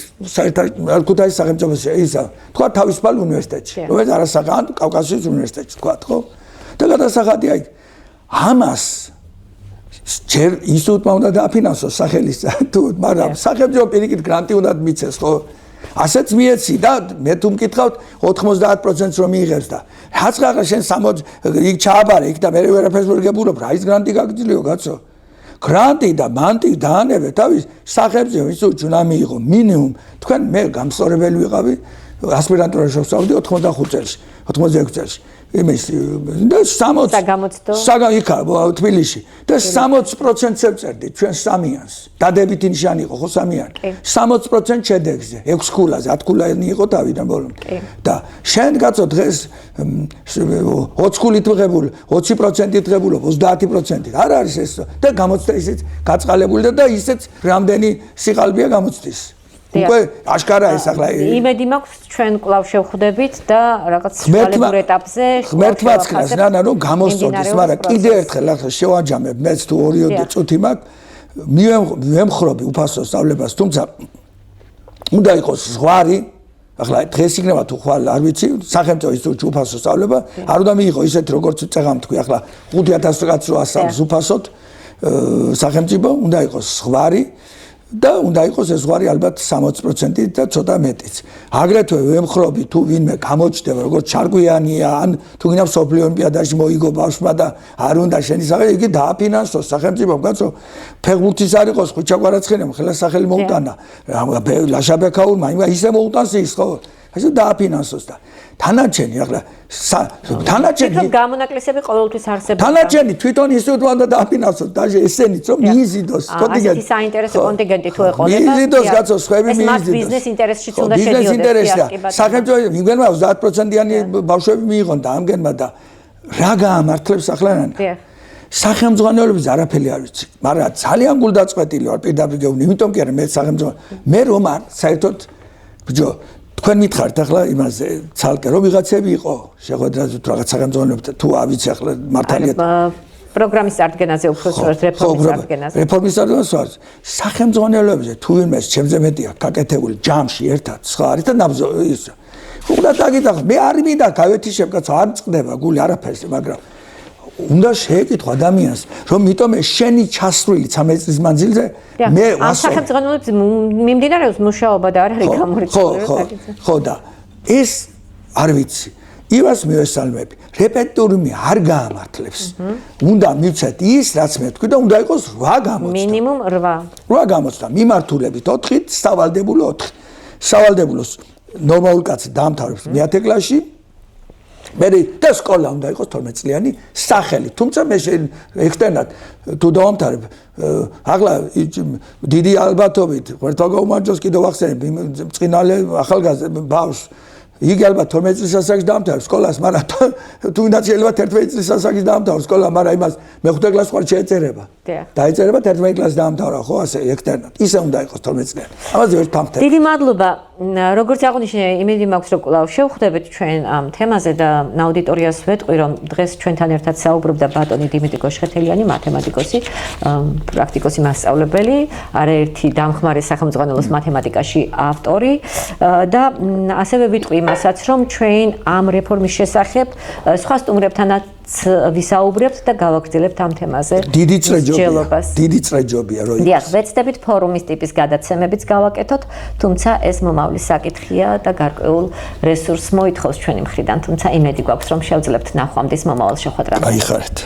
სახელმწიფო ისა თქვათ თავისუფალ უნივერსიტეტში, რომელიც არასაღან კავკასიის უნივერსიტეტში თქვათ, ხო? და გადასახადი აი ამას ჯერ ინსტიტუტმა უნდა დააფინანსოს სახელის თუ მაგრამ სახელმწიფო პირიქით გრანტი უნდა მიცეს, ხო? ასეც მიეცი და მე თუ მკითხავთ 90%-ს რომ მიიღებს და რაც ხარ შენ 60 იქ ჩააბარე იქ და მე ვერაფერს ვერ გებულობ რა ის გრანტი გაგძლიო კაცო გრანტი და მანტი დაანებე თავის სახელმწიფო ინსტიტუტში უნდა მიიღო მინიმუმ თქვენ მე გამსწორებელი ვიყავი ასპირანტურაში შევსწავლდი 85 წელს 86 წელს იმის და 60 იქა თბილისში და 60% შევწერდი ჩვენ სამიანს დადებითი ნიშანი იყო ხო სამიანი 60% შედეგზე 6 ქულაზე 10 ქულანი იყო თავიდან ბოლომდე და შენ კაცო დღეს 20 ქულით მიღებული 20%-ით მიღებული 30%-ით არ არის ეს და გამოცდა ისიც გაწყალებული და ისიც რამდენი სიყალბეა გამოცდის უკვე აშკარა ეს ახლა იმედი მაქვს ჩვენ კვლავ შევხვდებით და რაღაც სვალებურ ეტაპზე ღმერთმაც ხნას რომ გამოსწორდეს მაგრამ კიდე ერთხელ ახლა შევაჯამებ მეც თუ 2 წუთი მაქვს მივემხრობი უფასო სწავლებას თუმცა უნდა იყოს ზღვარი ახლა დღეს იქნება თუ ხვალ არ ვიცი სახელმწიფო ინსტიტუტში უფასო სწავლება არ უნდა მიიღო ისეთ როგორც წეგამ თქვი ახლა 5000 კაცს რო ასწავლს უფასოდ სახელმწიფო უნდა იყოს ზღვარი და უნდა იყოს ეს ზღვარი ალბათ 60% და ცოტა მეტიც. აგრეთვე ვემხრობი თუ ვინმე გამოჩნდება როგორც ჩარკვიანია ან თუ გინდა მსოფლიო ოლიმპიადაში მოიგო ბავშვმა და არ უნდა შენი სახელი იგი დააფინანსოს სახელმწიფომ კაცო ფეხბურთის არ იყოს ხვიჩაკვარაცხელემ ხელა სახელი მოუტანა ლაშაბეკაურმა იმა ისე მოუტანს ის ხო ასე დააფინანსოს და თანაჩენი ახლა თანაჩენი გამონაკლისები ყოველთვის არსებობს თანაჩენი თვითონ ინსტიტუტმა და დააფინანსოს და ესენიც რომ მიიზიდოს კონტინგენტი ასეთი საინტერესო კონტინგენტი თუ ეყოლება მიიზიდოს კაცო სხვები მიიზიდოს ეს ბიზნეს ინტერესშიც უნდა შედიოდეს სახელმწიფო იმგენმა 30%-იანი ბავშვები მიიღონ და ამგენმა და რა გაამართლებს ახლანანი სახელმძღვანელობის არაფერი არ ვიცი მაგრამ ძალიან გულდაწყვეტილი ვარ პირდაპირ გეუბნი იმიტომ კი არა მე სახელმძღვანელო მე რომ არ საერთოდ ბიჭო თქვენ მითხართ ახლა იმაზე ცალკე რომ ვიღაცები იყო შეხვედრაზე თუ რაღაც სახელმძღვანელოებთან თუ ავიცი ახლა მართალია პროგრამის წარდგენაზე უფრო სწორად რეფორმის წარდგენაზე რეფორმის წარდგენაზე სახელმძღვანელოებზე თუ ვინმე ჩემზე მეტია გაკეთებული ჯამში ერთად სხვა არის და ნაბზო ის უნდა დაგიტახო მე არ მინდა გავეთიშებ კაცო არ წყდება გული არაფერს მაგრამ უნდა შეეკითხო ადამიანს რომ იმიტომ შენი ჩასვლილი 13 წლის მანძილზე მე ამ სახელმძღვანელოებს მიმდინარეობს მუშაობა და არ არის გამორიცხული ხო და ეს არ ვიცი ივას მიესალმები რეპეტიტორი არ გაამართლებს უნდა მივცეთ ის რაც მე თქვი და უნდა იყოს 8 გამოცდა მინიმუმ 8 გამოცდა მიმართულებით 4-ით სავალდებულო 4 სავალდებულოს ნორმალ კაცი დაამთავრებს მე-10 კლასში მე და სკოლა უნდა იყოს 12 წლიანი სახელი თუმცა მე ექსტერნად თუ დავამთავრებ ახლა დიდი ალბათობით ღმერთმა გაუმარჯოს კიდევ ვახსენებ წყინალე ახალგაზრდა ბავშვს იგი ალბათ 12 წლის ასაკში დაამთავრებს სკოლას მაგრამ თუნდაც შეიძლება 11 წლის ასაკში დაამთავროს სკოლა მაგრამ იმას მე-5 კლასს ხარ შეეწერება დაეწერება 11 კლასს დაამთავრა ხო ასე ექსტერნად ისე უნდა იყოს 12 წლიანი ამაზე ვერ თამხდები დიდი მადლობა როგორც აღნიშნე იმედი მაქვს რომ კვლავ შევხვდებით ჩვენ ამ თემაზე და აუდიტორიას ვეტყვი რომ დღეს ჩვენთან ერთად საუბრობდა ბატონი დიმიტრი გოშხეთელიანი მათემატიკოსი პრაქტიკოსი მასწავლებელი არაერთი დამხმარე სახელმძღვანელოს მათემატიკაში ავტორი და ასევე ვიტყვი იმასაც რომ ჩვენ ამ რეფორმის შესახებ სხვა სტუმრებთანაც ვისაუბრებთ და გავაგრძელებთ ამ თემაზე დიდი წრეჯობია რომ დიახ ვეცდებით ფორუმის ტიპის გადაცემებიც გავაკეთოთ თუმცა ეს მომავლის საკითხია და გარკვეულ რესურსს მოითხოვს ჩვენი მხრიდან თუმცა იმედი გვაქვს რომ შევძლებთ ნახვამდის მომავალ შეხვედრამდე გაიხარეთ